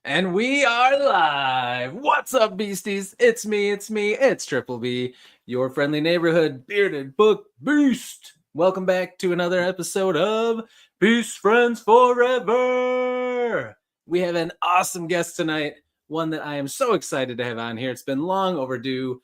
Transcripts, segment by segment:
And we are live. What's up, beasties? It's me, it's Triple B, your friendly neighborhood bearded book beast. Welcome back to another episode of Beast Friends Forever. We have an awesome guest tonight, one that I am so excited to have on here. It's been long overdue.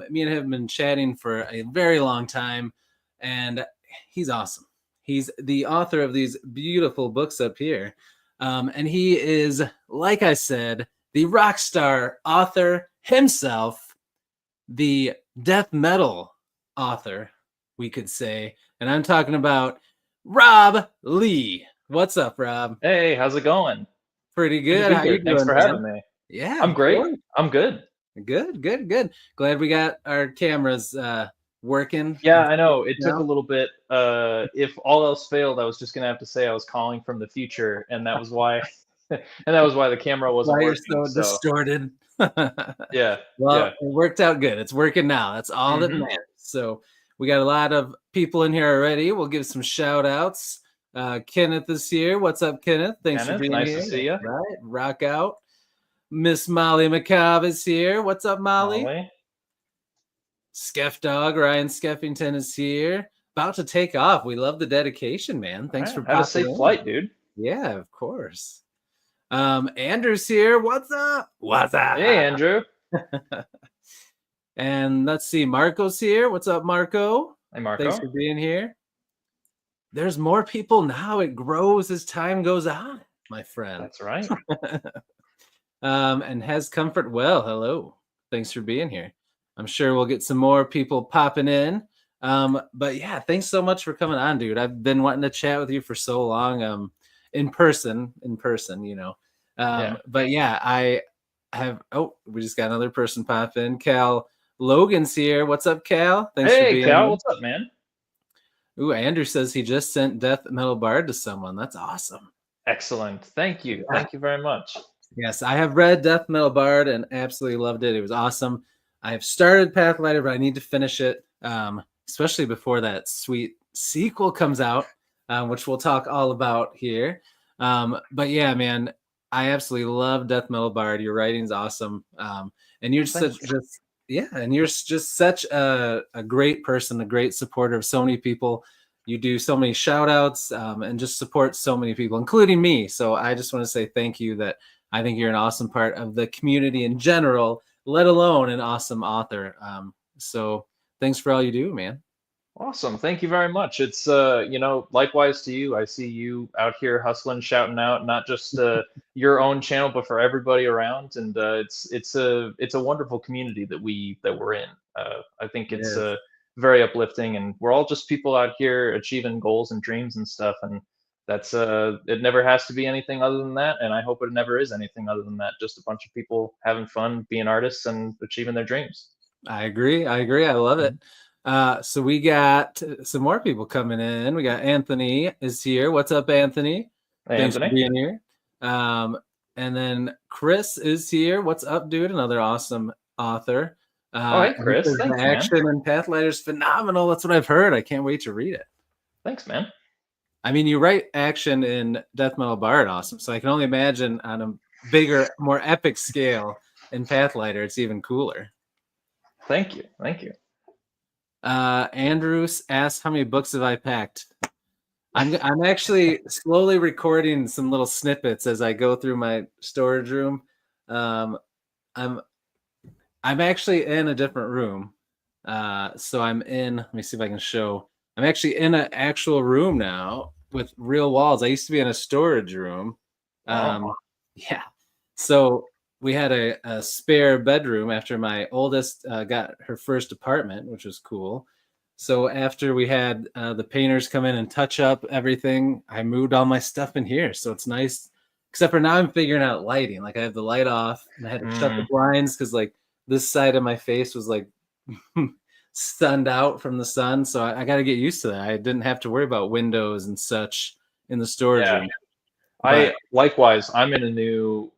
Me and him have been chatting for a very long time, and he's awesome. He's the author of these beautiful books up here. And he is, like I said, the rock star author himself, the death metal author, we could say. And I'm talking about Rob Leigh. What's up, Rob? Hey, how's it going? Pretty Good to good. be How you here. Thanks doing, for man? having me. Yeah, I'm of great. course. I'm good. Good. Glad we got our cameras working. Yeah, I know. It took a little bit. If all else failed, I was just gonna have to say I was calling from the future, and that was why, and that was why the camera wasn't Why you're working. so So distorted. yeah, Well, yeah. it worked out good. It's working now. That's all that hmm matters. So we got a lot of people in here already. We'll give some shout outs. Kenneth is here. What's up, Kenneth? Thanks for Kenneth, being nice here. to see That's you. right. Rock out. Miss Molly McCobb is here. What's up, Molly? Molly. Skeff Dog, Ryan Skeffington is here. About to take off. We love the dedication, man. All Thanks right. for Have a popping safe in. flight, dude. Yeah, of course. Andrew's here. What's up? What's up? Hey, Andrew. And let's see, Marco's here. What's up, Marco? Hey, Marco. Thanks for being here. There's more people now. It grows as time goes on, my friend. That's right. And has comfort well. Hello. Thanks for being here. I'm sure we'll get some more people popping in. But yeah, thanks so much for coming on, dude. I've been wanting to chat with you for so long. In person, you know. Yeah. But yeah, I have we just got another person pop in. Cal Logan's here. What's up, Cal? Thanks for Hey, being Cal. here. What's up, man? Ooh, Andrew says he just sent Death Metal Bard to someone. That's awesome. Excellent. Thank you. Yeah. Thank you very much. Yes, I have read Death Metal Bard and absolutely loved it. It was awesome. I have started Pathlighter, but I need to finish it, especially before that sweet sequel comes out, which we'll talk all about here. But yeah, man, I absolutely love Death Metal Bard. Your writing's awesome, and you're Thanks. just such a great person, a great supporter of so many people. You do so many shout outs and just support so many people, including me. So I just want to say thank you that I think you're an awesome part of the community in general, let alone an awesome author. So thanks for all you do, man. Awesome. Thank you very much. It's likewise to you. I see you out here hustling, shouting out, not just your own channel, but for everybody around. And it's a wonderful community that we're in. I think It it's is. very uplifting, and we're all just people out here achieving goals and dreams and stuff. And that's it never has to be anything other than that. And I hope it never is anything other than that. Just a bunch of people having fun, being artists, and achieving their dreams. I agree. I love it. So we got some more people coming in. We got Anthony is here. What's up, Anthony? Hey, Thanks for Anthony. being here. And then Chris is here. What's up, dude? Another awesome author. Oh, hey, Chris. The Thanks, man. action and Pathlighter is phenomenal. That's what I've heard. I can't wait to read it. Thanks, man. I mean, you write action in Death Metal Bard, awesome. So I can only imagine on a bigger, more epic scale in Pathlighter, it's even cooler. Thank you. Thank you. Andrews asked, "How many books have I packed?" I'm actually slowly recording some little snippets as I go through my storage room. I'm actually in a different room. So I'm in. Let me see if I can show. I'm actually in an actual room now with real walls. I used to be in a storage room. Yeah. So we had a spare bedroom after my oldest got her first apartment, which was cool. So after we had the painters come in and touch up everything, I moved all my stuff in here. So it's nice, except for now I'm figuring out lighting. Like I have the light off and I had to shut the blinds because like this side of my face was like stunned out from the sun. So I got to get used to that. I didn't have to worry about windows and such in the storage room. I but likewise. I'm in a new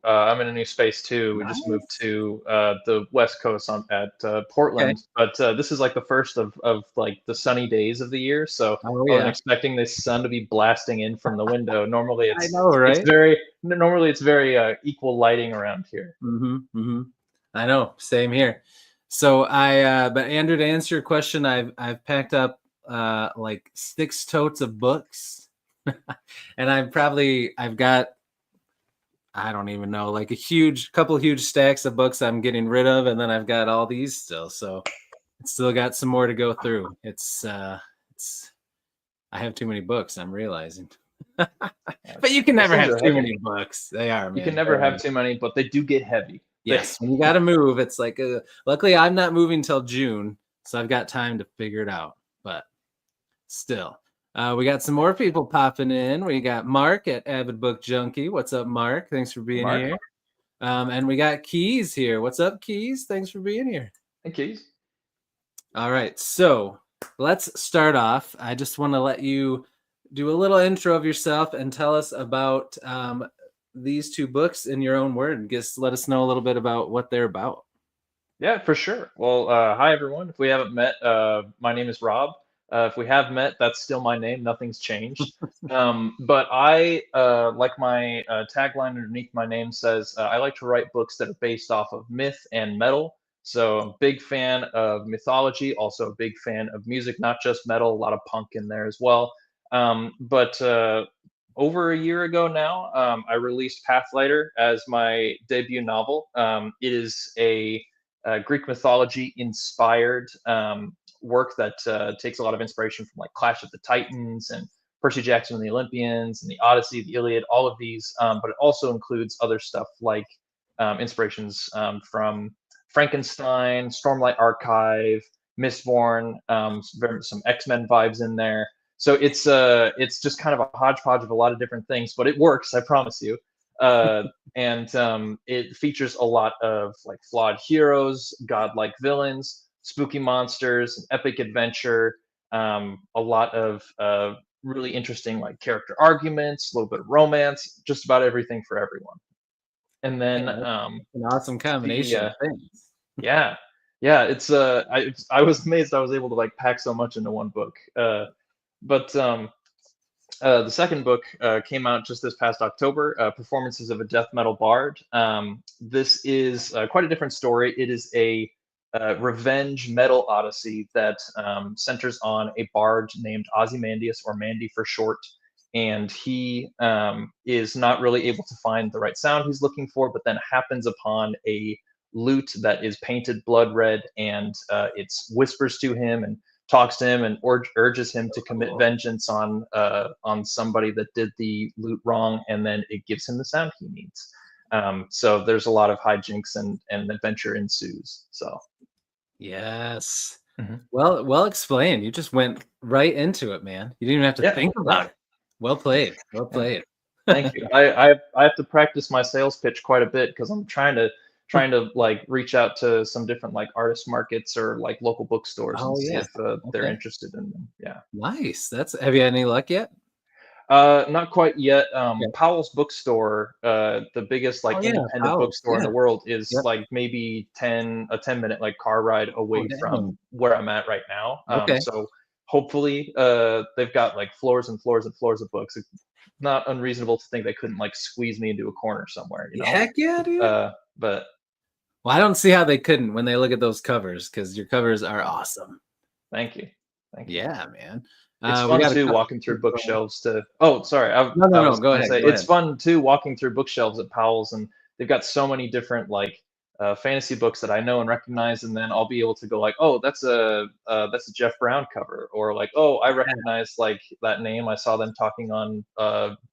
space too. We just moved nice. to the West Coast at Okay. Portland, but this is like the first of like the sunny days of the year. So Oh I wasn't yeah, expecting this sun to be blasting in from the window. Normally I know, it's right? very equal lighting around here. Mm-hmm. I know. Same here. So but Andrew, to answer your question, I've packed up like 6 totes of books, and I've got, I don't even know, like a couple huge stacks of books I'm getting rid of, and then I've got all these still. So it's still got some more to go through. It's I have too many books, I'm realizing. But you can Those never things have are too heavy. many books. They are, You can man. never have too many, but they do get heavy. They Yes, when you got to move, it's like, luckily I'm not moving till June, so I've got time to figure it out. But still, we got some more people popping in. We got Mark at Avid Book Junkie. What's up, Mark? Thanks for being Mark, here. And we got Keys here. What's up, Keys? Thanks for being here. hey Keys. All right, so let's start off. I just want to let you do a little intro of yourself and tell us about these 2 books in your own word. Just let us know a little bit about what they're about. Yeah, for sure. Well, hi everyone. If we haven't met, my name is Rob. If we have met, that's still my name. Nothing's changed. But like my tagline underneath my name says, I like to write books that are based off of myth and metal. So I'm a big fan of mythology, also a big fan of music, not just metal, a lot of punk in there as well. But over a year ago now, I released Pathlighter as my debut novel. It is a Greek mythology inspired work that takes a lot of inspiration from like Clash of the Titans and Percy Jackson and the Olympians and the Odyssey, the Iliad, all of these. But it also includes other stuff like inspirations from Frankenstein, Stormlight Archive, Mistborn, some X-Men vibes in there. So it's just kind of a hodgepodge of a lot of different things, but it works, I promise you. And it features a lot of like flawed heroes, godlike villains, spooky monsters, an epic adventure, a lot of really interesting like character arguments, a little bit of romance, just about everything for everyone. And Man, then that's an awesome the combination of things. yeah, yeah, I was amazed I was able to like pack so much into one book. But The second book came out just this past October, Performances of a Death Metal Bard. This is quite a different story. It is a revenge metal odyssey that centers on a bard named Ozymandias, or Mandy for short. And he is not really able to find the right sound he's looking for, but then happens upon a lute that is painted blood red, and it whispers to him and talks to him and urges him to commit vengeance on somebody that did the loot wrong, and then it gives him the sound he needs. So there's a lot of hijinks and adventure ensues. So Yes. Mhm. Well explained. You just went right into it, man. You didn't even have to Yeah, think yeah, about it. Well played. Well yeah. played. Thank you. I have to practice my sales pitch quite a bit because I'm trying to like reach out to some different like artist markets or like local bookstores and Oh see yeah. if they're Okay. interested in them. Yeah. Nice. Have you had any luck yet? Not quite yet. Yeah. Powell's bookstore, the biggest Oh like yeah, independent Powell's. bookstore in Yeah. the world, is Yep. like maybe 10 minute like car ride Oh away dang. from where I'm at right now. Okay. So hopefully, they've got like floors and floors and floors of books. It's not unreasonable to think they couldn't like squeeze me into a corner somewhere, you know? Heck yeah, dude. But Well, I don't see how they couldn't when they look at those covers, because your covers are awesome. thank you, thank you. Yeah, man. It's We fun got a too couple walking through people. bookshelves to oh sorry No, no, I no. was Go gonna ahead. say Go it's ahead. fun too walking through bookshelves at Powell's, and they've got so many different like fantasy books that I know and recognize, and then I'll be able to go like, oh, that's a Jeff Brown cover, or like, oh, I recognize like that name, I saw them talking on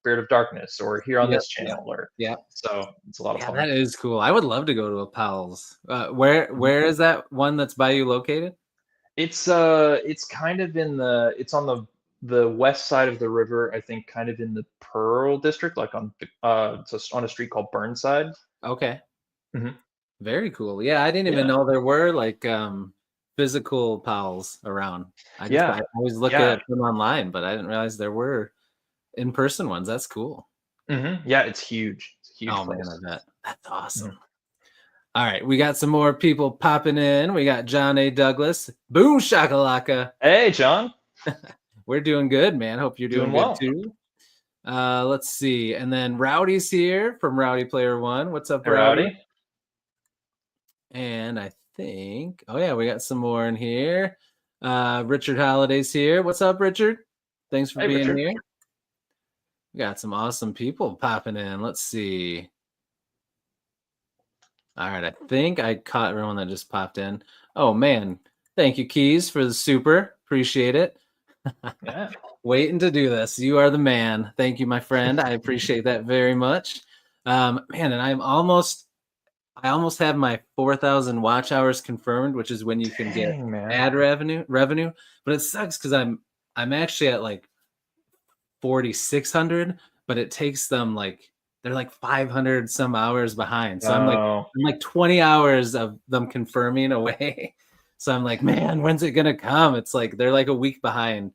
Beard of Darkness or here on Yep. this Yep. channel, or Yep. so it's a lot of Yeah, fun. that is cool. I would love to go to a Powell's. Where is that one that's by you located? It's kind of it's on the west side of the river, I think, kind of in the Pearl district, like on it's on a street called Burnside. Okay. Hmm. Very cool. Yeah, I didn't even Yeah, know there were like physical Powell's around. I yeah, always look yeah, at them online, but I didn't realize there were in-person ones. That's cool. Yeah, it's huge. It's a huge Oh man, place. I bet. That's Mhm. awesome. All right, we got some more people popping in. We got John A. Douglas. Boom shakalaka. Hey, John, We're doing good, man. Hope you're doing doing good well. too. Let's see. And then Rowdy's here from Rowdy Player One. What's up, Hey, Rowdy? Rowdy. And I think, oh yeah, we got some more in here. Richard Holiday's here. What's up, Richard? Thanks for Hey, being Richard. here. We got some awesome people popping in. Let's see. All right, I think I caught everyone that just popped in. Oh man, thank you, Keys, for the super. Appreciate it. Yeah. Waiting to do this. You are the man. Thank you, my friend. I appreciate that very much. Man, and I almost have my 4,000 watch hours confirmed, which is when you can get Dang, man. ad revenue. But it sucks because I'm actually at like 4,600, but it takes them like they're like 500 some hours behind. So Oh, I'm like 20 hours of them confirming away. So I'm like, man, when's it gonna come? It's like they're like a week behind.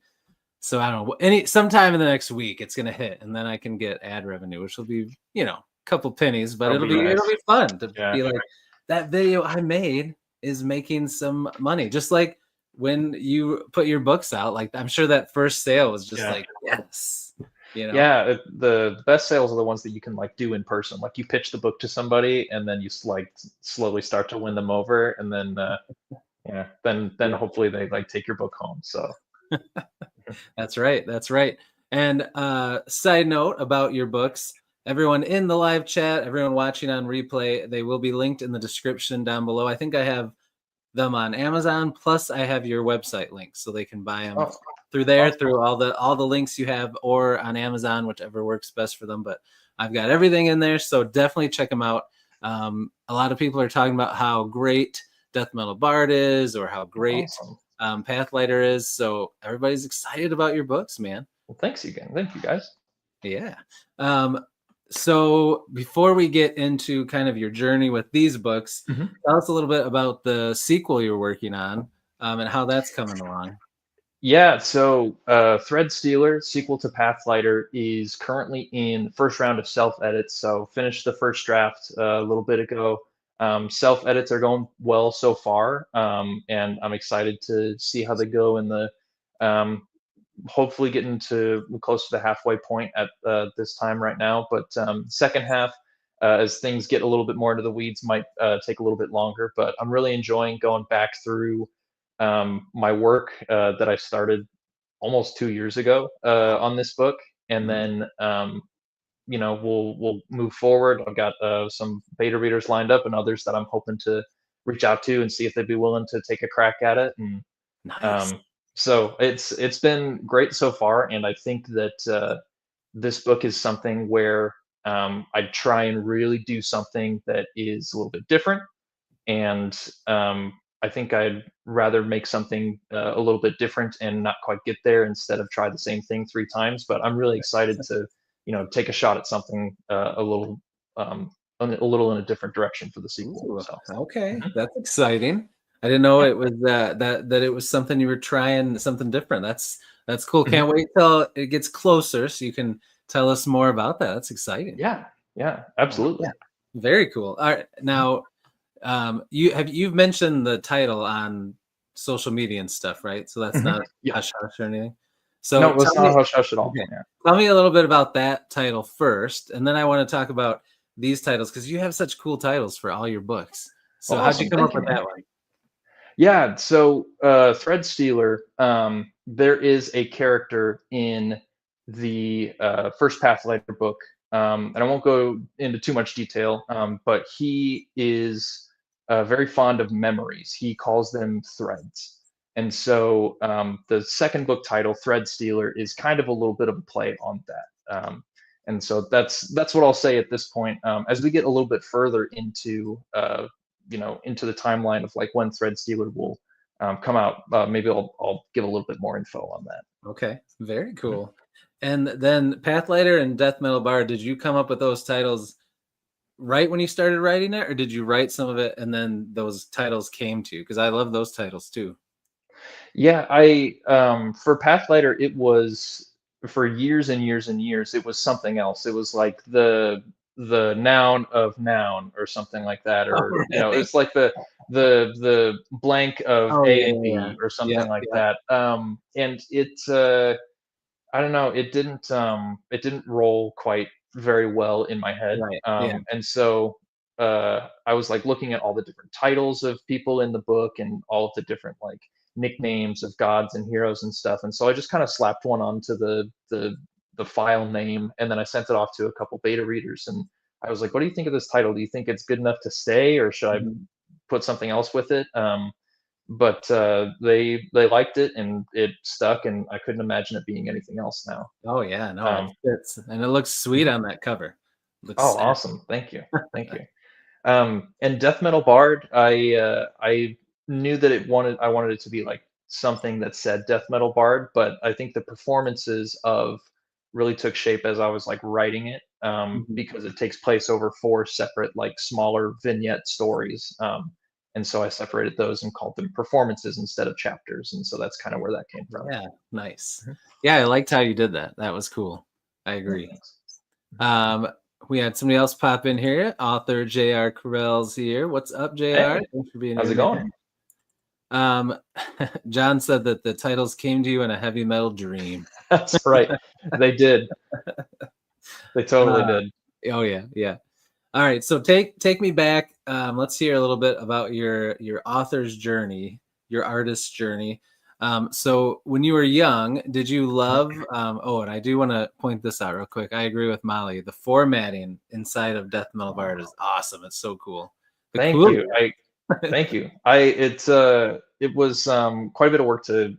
So I don't know. Sometime in the next week it's gonna hit, and then I can get ad revenue, which will be, a couple pennies, but that'll be it'll nice. be fun to Yeah. be like that video I made is making some money. Just like when you put your books out, like I'm sure that first sale was just Yeah. like, yes, Yeah, the best sales are the ones that you can like do in person. Like you pitch the book to somebody, and then you slowly start to win them over, and then yeah, then Yeah. hopefully they like take your book home. So That's right. That's right. And side note about your books, everyone in the live chat, everyone watching on replay, they will be linked in the description down below. I think I have them on Amazon, plus I have your website link, so they can buy them oh, through there, awesome. through all the links you have, or on Amazon, whichever works best for them. But I've got everything in there, so definitely check them out. A lot of people are talking about how great Death Metal Bard is, or how great Awesome. Pathlighter is. So everybody's excited about your books, man. Well, thanks again. Thank you, guys. Yeah. So before we get into kind of your journey with these books, Mhm. tell us a little bit about the sequel you're working on, and how that's coming along. Yeah, so Threadstealer, sequel to Pathlighter, is currently in first round of self edits. So finished the first draft a little bit ago. Self edits are going well so far, and I'm excited to see how they go in the um, hopefully getting to close to the halfway point at this time right now. But second half, as things get a little bit more into the weeds, might take a little bit longer. But I'm really enjoying going back through my work that I started almost 2 years ago on this book, and Mhm. then we'll move forward. I've got some beta readers lined up and others that I'm hoping to reach out to and see if they'd be willing to take a crack at it. And Nice. um, so it's been great so far, and I think that this book is something where I try and really do something that is a little bit different, and I think I'd rather make something a little bit different and not quite get there instead of try the same thing 3 times. But I'm really excited to take a shot at something a little in a different direction for the sequel. Ooh, So okay, mhm. that's exciting. I didn't know Yeah. it was that it was something you were trying something different. That's cool. Mhm. Can't wait till it gets closer so you can tell us more about that. That's exciting. Yeah, yeah, Oh, yeah. absolutely. Very cool. All right, Mhm. now you've mentioned the title on social media and stuff, right? So that's Mhm. not Yeah. hush hush or anything. No, So it's not a hush hush at all. okay, Yeah. tell me a little bit about that title first, and then I want to talk about these titles because you have such cool titles for all your books. Well, So how'd you awesome. come up Thank you, with man. that one? Yeah, so Threadstealer, there is a character in the first Pathlighter book, and I won't go into too much detail, but he is very fond of memories. He calls them threads. And so the second book title, Threadstealer, is kind of a little bit of a play on that. And so that's what I'll say at this point. As we get a little bit further into into the timeline of like when Threadstealer will come out. Maybe I'll give a little bit more info on that. Okay, very Mhm. cool. And then Pathlighter and Death Metal Bar, did you come up with those titles right when you started writing it, or did you write some of it and then those titles came to you? Because I love those titles too. Yeah, I for Pathlighter it was for years and years and years, it was something else. It was like the noun of noun or something like that, Oh, or really? it's like the blank of Oh, A yeah, and yeah, yeah. B or something Yep, like yep. that. And I don't know, it didn't roll quite very well in my head. Right. Yeah. And so I was like looking at all the different titles of people in the book and all of the different like nicknames of gods and heroes and stuff. And so I just kind of slapped one onto the file name, and then I sent it off to a couple beta readers, and I was like, "What do you think of this title? Do you think it's good enough to stay, or should I Mhm. put something else with it?" But they liked it and it stuck, and I couldn't imagine it being anything else now. Oh, yeah, no, it Um, fits, and it looks sweet mhm. on that cover. Looks Oh, snap. awesome! Thank you, thank you. And Death Metal Bard, I knew that I wanted it to be like something that said Death Metal Bard, but I think the performances of really took shape as I was like writing it, Mhm. because it takes place over four separate like smaller vignette stories. And so I separated those and called them performances instead of chapters, and so that's kind of where that came from. Yeah, nice. Mhm. Yeah, I liked how you did that. That was cool. I Yeah, agree. thanks. Um, we had somebody else pop in here. Author J.R. Carell's here. What's up, J.R.? Hey, Thanks for being how's here, it going? man. Um, John said that the titles came to you in a heavy metal dream. That's right. They did. They totally Uh, did. oh yeah, yeah. All right, so take me back. Let's hear a little bit about your author's journey, your artist's journey. So when you were young, did you love? Oh, and I do want to point this out real quick. I agree with Molly. The formatting inside of Death Metal Bard is awesome. It's so cool. The Thank cool. you. Thank you. It was quite a bit of work to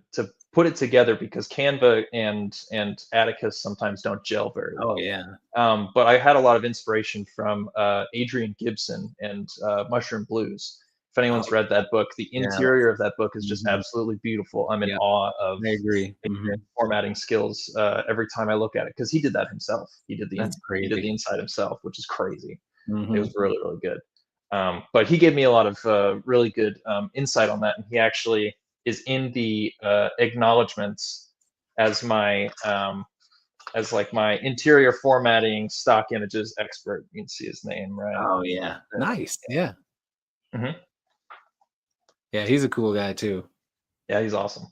put it together because Canva and Atticus sometimes don't gel very Oh well. yeah, But I had a lot of inspiration from Adrian Gibson and Mushroom Blues. If oh anyone's read that book, the yeah. interior of that book is just Mhm. absolutely beautiful. I'm in Yep, awe of I agree. Adrian's formatting skills every time I look at it because he did that himself. That's He did the crazy. inside himself, which is crazy. It Hmm. was really really good. But he gave me a lot of really good insight on that, and he actually is in the acknowledgments as my as like my interior formatting stock images expert. You can see his name right. Oh yeah, nice. Yeah, Mhm. yeah. He's a cool guy too. Yeah, he's awesome.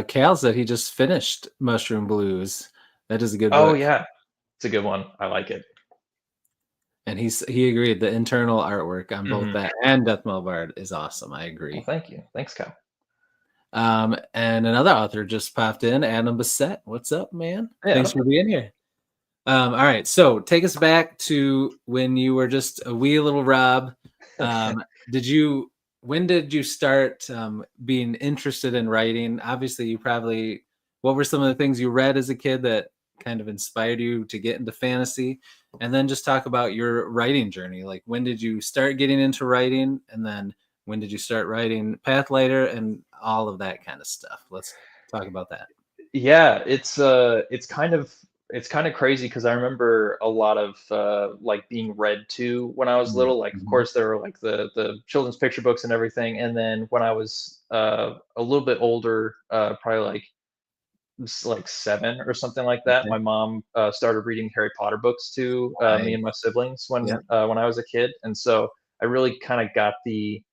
Cal said he just finished Mushroom Blues. That is a good Oh book, yeah, it's a good one. I like it. and he agreed. The internal artwork on both Hmm. that and Death Metal Bard is awesome. I Well, agree. thank you. Thanks, Cal. And another author just popped in, Adam Bassett. What's up, man? Yeah. Thanks for being here. All right, so take us back to when you were just a wee little Rob. Did you? When did you start being interested in writing? Obviously, you probably. What were some of the things you read as a kid that kind of inspired you to get into fantasy? And then just talk about your writing journey. Like, when did you start getting into writing? And then when did you start writing Pathlighter and all of that kind of stuff? Let's talk about that. Yeah, it's kind of crazy because I remember a lot of like being read to when I was little. Like, of Mhm. course, there were like the children's picture books and everything. And then when I was a little bit older, probably like like 7 or something like that, Okay. my mom started reading Harry Potter books to me and my Nice. siblings Yep. when I was a kid, and so I really kind of got the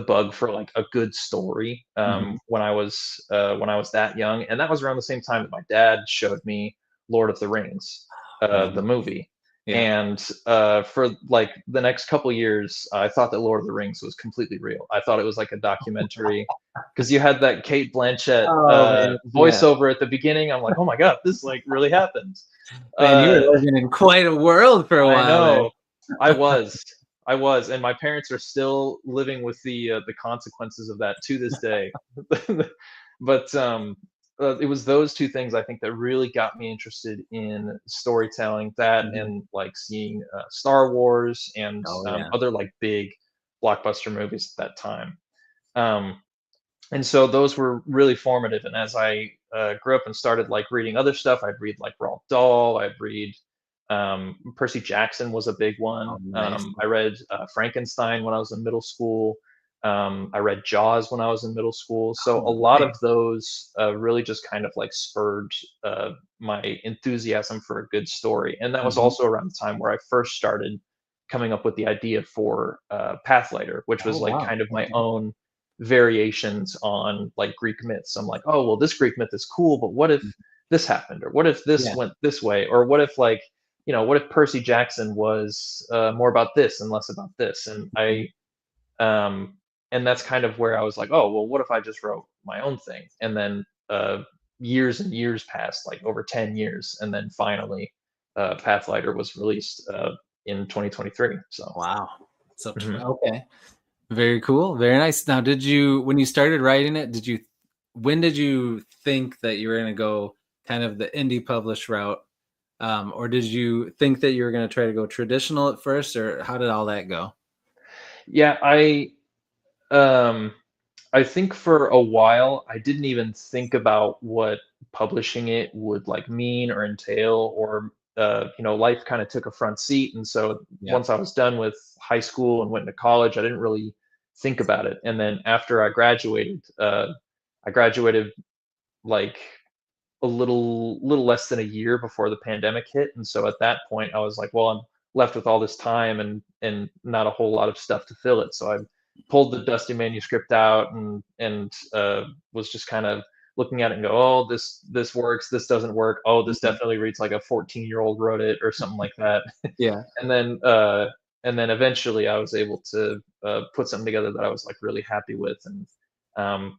bug for like a good story Mhm. when I was that young, and that was around the same time that my dad showed me Lord of the Rings, the Nice. movie. Yeah. And for like the next couple years, I thought that Lord of the Rings was completely real. I thought it was like a documentary because you had that Kate Blanchett Oh, man. Yeah. voiceover at the beginning. I'm like, oh my god, this like really happened. Man, you Uh, were living in quite a world for a I while there. know, I was, I was, and my parents are still living with the consequences of that to this day. But it was those two things I think that really got me interested in storytelling. That Mhm. and like seeing Star Wars and Oh, yeah. other like big blockbuster movies at that time. Um, and so those were really formative. And as I grew up and started like reading other stuff, I'd read like Roald Dahl. I'd read Percy Jackson was a big Oh, one. nice. I read Frankenstein when I was in middle school. I read Jaws when I was in middle school. So a Oh, lot of nice. those really just kind of like spurred my enthusiasm for a good story. And that was Mhm. also around the time where I first started coming up with the idea for Pathlighter, which Oh, was like wow. kind of my Okay. own variations on like Greek myths. I'm like, oh, well, this Greek myth is cool, but what if Mhm. this happened? Or what if this Yeah. went this way? Or what if like, what if Percy Jackson was more about this and less about this? And Mhm. um, that's kind of where I was like, oh, well, what if I just wrote my own thing? And then years and years passed, like over 10 years. And then finally, Pathlighter was released in 2023. So, Wow. So, mhm. okay. Very cool. Very nice. Now, when you started writing it, when did you think that you were going to go kind of the indie published route? Or did you think that you were going to try to go traditional at first, or how did all that go? Yeah, um, I think for a while, I didn't even think about what publishing it would like mean or entail, or life kind of took a front seat. And so Yeah. once I was done with high school and went into college, I didn't really think about it. And then after I graduated like a little less than a year before the pandemic hit. And so at that point, I was like, well, I'm left with all this time and not a whole lot of stuff to fill it. So I pulled the dusty manuscript out and was just kind of looking at it and go, oh, this works, this doesn't work. Oh, this Mhm. definitely reads like a 14-year-old wrote it or something like that. Yeah. and then uh, and then eventually I was able to put something together that I was like really happy with. And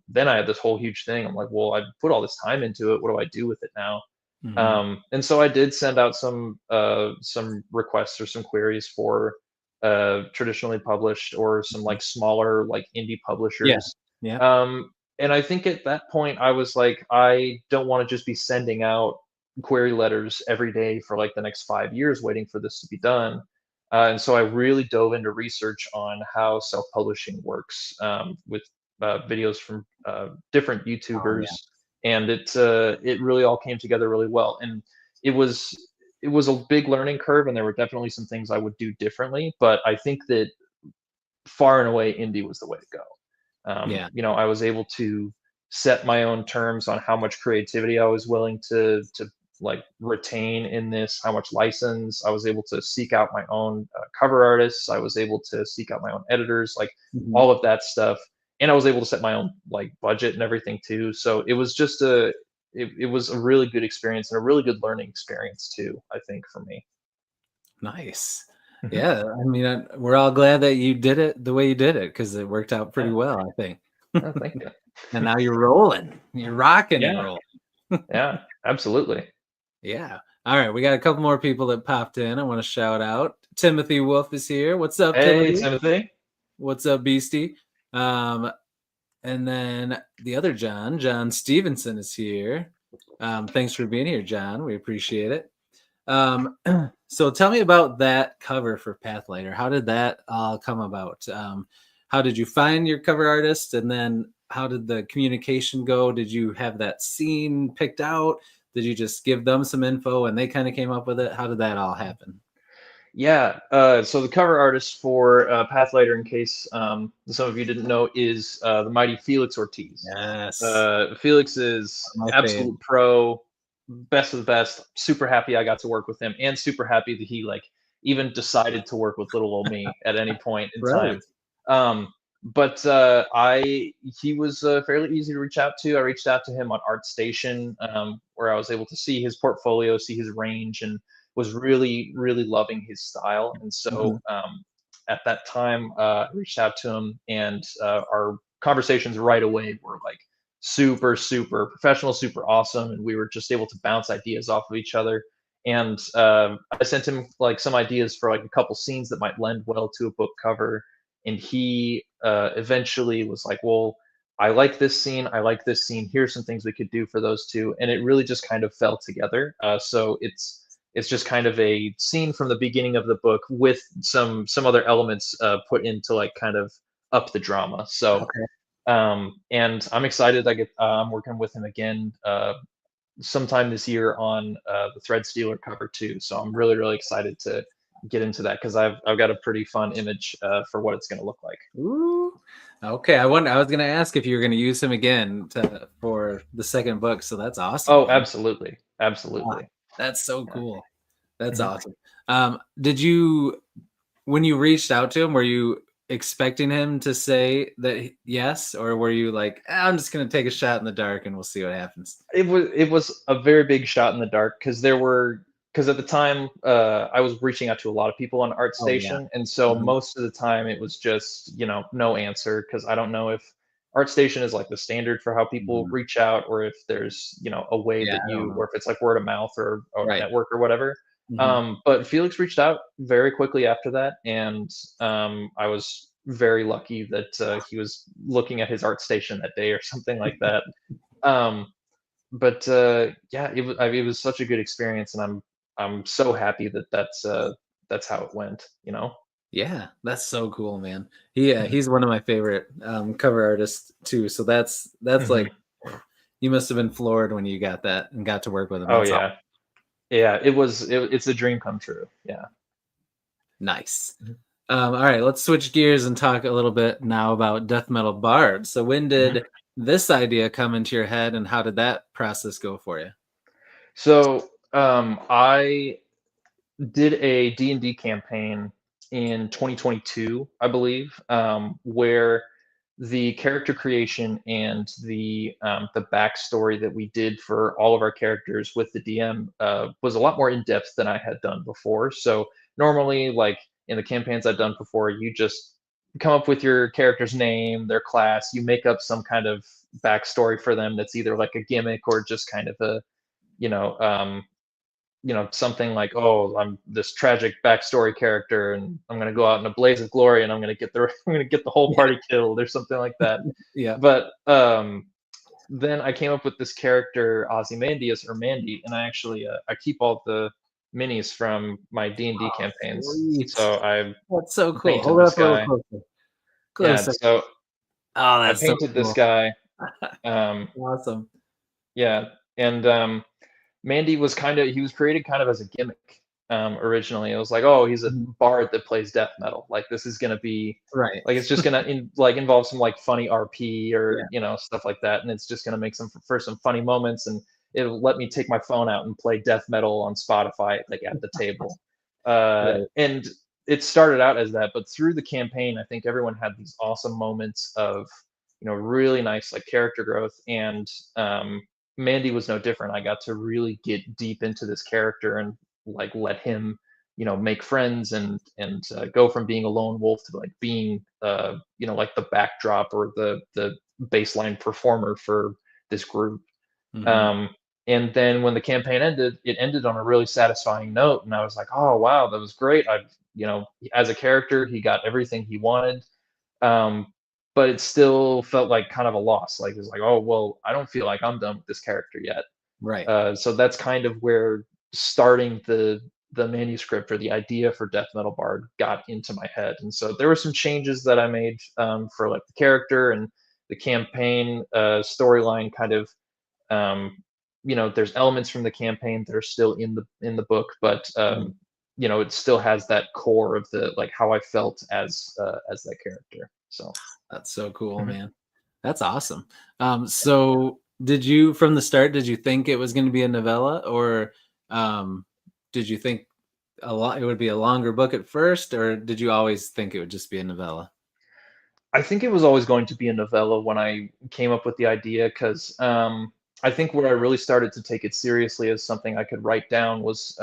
then I had this whole huge thing. I'm like, well, I put all this time into it. What do I do with it now? Mhm. And so I did send out some requests or some queries for traditionally published or some Mhm. like smaller like indie Yeah. publishers. Yeah. And I think at that point I was like, I don't want to just be sending out query letters every day for like the next 5 years waiting for this to be done. And so I really dove into research on how self-publishing works with videos from different Oh, YouTubers, yeah. and it really all came together really well. And it was it was a big learning curve, and there were definitely some things I would do differently. But I think that far and away, indie was the way to go. Yeah. I was able to set my own terms on how much creativity I was willing to like retain in this, how much license. I was able to seek out my own cover artists. I was able to seek out my own editors, like Mhm. all of that stuff. And I was able to set my own like budget and everything too. So it was just it was a really good experience and a really good learning experience too, I think, for me. Nice. Mhm. Yeah. I mean, we're all glad that you did it the way you did it because it worked out pretty Yeah. well, I think. Oh, thank you. And now you're rolling. You're rocking and Yeah. rolling. Yeah. Absolutely. Yeah. All right. We got a couple more people that popped in. I want to shout out. Timothy Wolf is here. What's up, Hey, Timothy? Timothy. What's up, Beastie? Um, and then the other John Stevenson is here. Thanks for being here, John. We appreciate it. Um, so tell me about that cover for Pathlighter. How did that all come about? How did you find your cover artist? And then how did the communication go? Did you have that scene picked out? Did you just give them some info and they kind of came up with it? How did that all happen? Yeah. So the cover artist for Pathlighter, in case some of you didn't know, is the mighty Felix Ortiz. Yes, Felix is my fave. absolute pro, best of the best. Super happy I got to work with him, and super happy that he like even decided to work with little old me at any point in Right. time. But I he was fairly easy to reach out to. I reached out to him on ArtStation, where I was able to see his portfolio, see his range, and was really really loving his style. And Mhm. so at that time, I reached out to him, and our conversations right away were like super super professional, super awesome, and we were just able to bounce ideas off of each other. And I sent him like some ideas for like a couple scenes that might lend well to a book cover, and he eventually was like, well, I like this scene, I like this scene, here's some things we could do for those two. And it really just kind of fell together. So it's just kind of a scene from the beginning of the book with some other elements put into like kind of up the drama. So Okay. and I'm excited. I'm working with him again sometime this year on the Threadstealer cover too. So I'm really really excited to get into that because I've got a pretty fun image for what it's going to look like. Ooh. Okay, I wonder. I was gonna ask if you were gonna use him again for the second book. So that's awesome, Oh, man. absolutely, Ah, absolutely. that's so Yeah. cool. That's Mhm. awesome. Did you, when you reached out to him, were you expecting him to say that yes, or were you like, I'm just gonna take a shot in the dark and we'll see what happens? It was a very big shot in the dark because at the time I was reaching out to a lot of people on Oh yeah. ArtStation, and so Mhm. most of the time it was just no answer because I don't know if ArtStation is like the standard for how people Mhm. reach out or if there's a way Yeah, that I don't you know. or if it's like word of mouth or Right. network or whatever. Mhm. But Felix reached out very quickly after that, and I was very lucky that he was looking at his ArtStation that day or something like that. Um, but yeah, it was such a good experience, and I'm so happy that that's how it went. Yeah, that's so cool, man. He's one of my favorite cover artists too. So that's Mhm. like, you must have been floored when you got that and got to work with him. Oh That's all yeah, yeah. It's a dream come true. Yeah. nice. All right, let's switch gears and talk a little bit now about death metal bard. So when Mhm. did this idea come into your head, and how did that process go for you? So I did a D&D campaign in 2022, I believe, where the character creation and the backstory that we did for all of our characters with the DM was a lot more in depth than I had done before. So normally, like in the campaigns I've done before, you just come up with your character's name, their class, you make up some kind of backstory for them that's either like a gimmick or just kind of a you know um, something like, oh, I'm this tragic backstory character, and I'm gonna go out in a blaze of glory, and I'm gonna get the I'm gonna get the whole Yeah, party killed, or something like that. yeah. But then I came up with this character Ozymandias or Mandy, and I keep all the minis from my D&D Oh, campaigns. sweet. So I That's so cool. painted Hold it this up a little guy. closer. Yeah, Closer. so Oh, I that's so painted this cool. guy. Um, Awesome. yeah, and Mandy was he was created kind of as a gimmick originally. It was like, oh, he's a Mhm. bard that plays death metal. Like this is gonna be Right. like it's just gonna involve some like funny RP or Yeah. stuff like that, and it's just gonna make some funny moments, and it'll let me take my phone out and play death metal on Spotify like at the table. Right. And it started out as that, but through the campaign, I think everyone had these awesome moments of really nice like character growth, and Mandy was no different. I got to really get deep into this character and like let him, make friends and go from being a lone wolf to like being, like the backdrop or the baseline performer for this group. Mhm. Um, and then when the campaign ended, it ended on a really satisfying note, and I was like, oh wow, that was great. As a character, he got everything he wanted. Um, but it still felt like kind of a loss. Like it's like, oh well, I don't feel like I'm done with this character yet. Right. So that's kind of where starting the manuscript or the idea for Death Metal Bard got into my head. And so there were some changes that I made for like the character and the campaign storyline. Kind of, um, there's elements from the campaign that are still in the book, but Mhm. it still has that core of the like how I felt as that character. So. That's so cool, Mhm. man. That's awesome. So did you, from the start, did you think it was going to be a novella, or um, did you think it would be a longer book at first, or did you always think it would just be a novella? I think it was always going to be a novella when I came up with the idea because I think where I really started to take it seriously as something I could write down was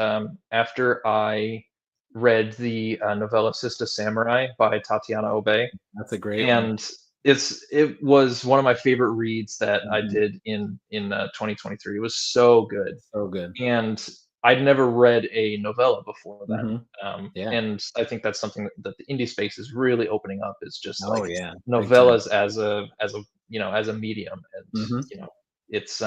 after I read the novella Sista Samurai by Tatiana Obey, That's a great one. and it was one of my favorite reads that I Mhm. did in 2023. It was so good, So good. and I'd never read a novella before that. Hmm. Yeah. And I think that's something that the indie space is really opening up is just Oh like yeah. Big time. novellas as a medium, and Hmm. you know it's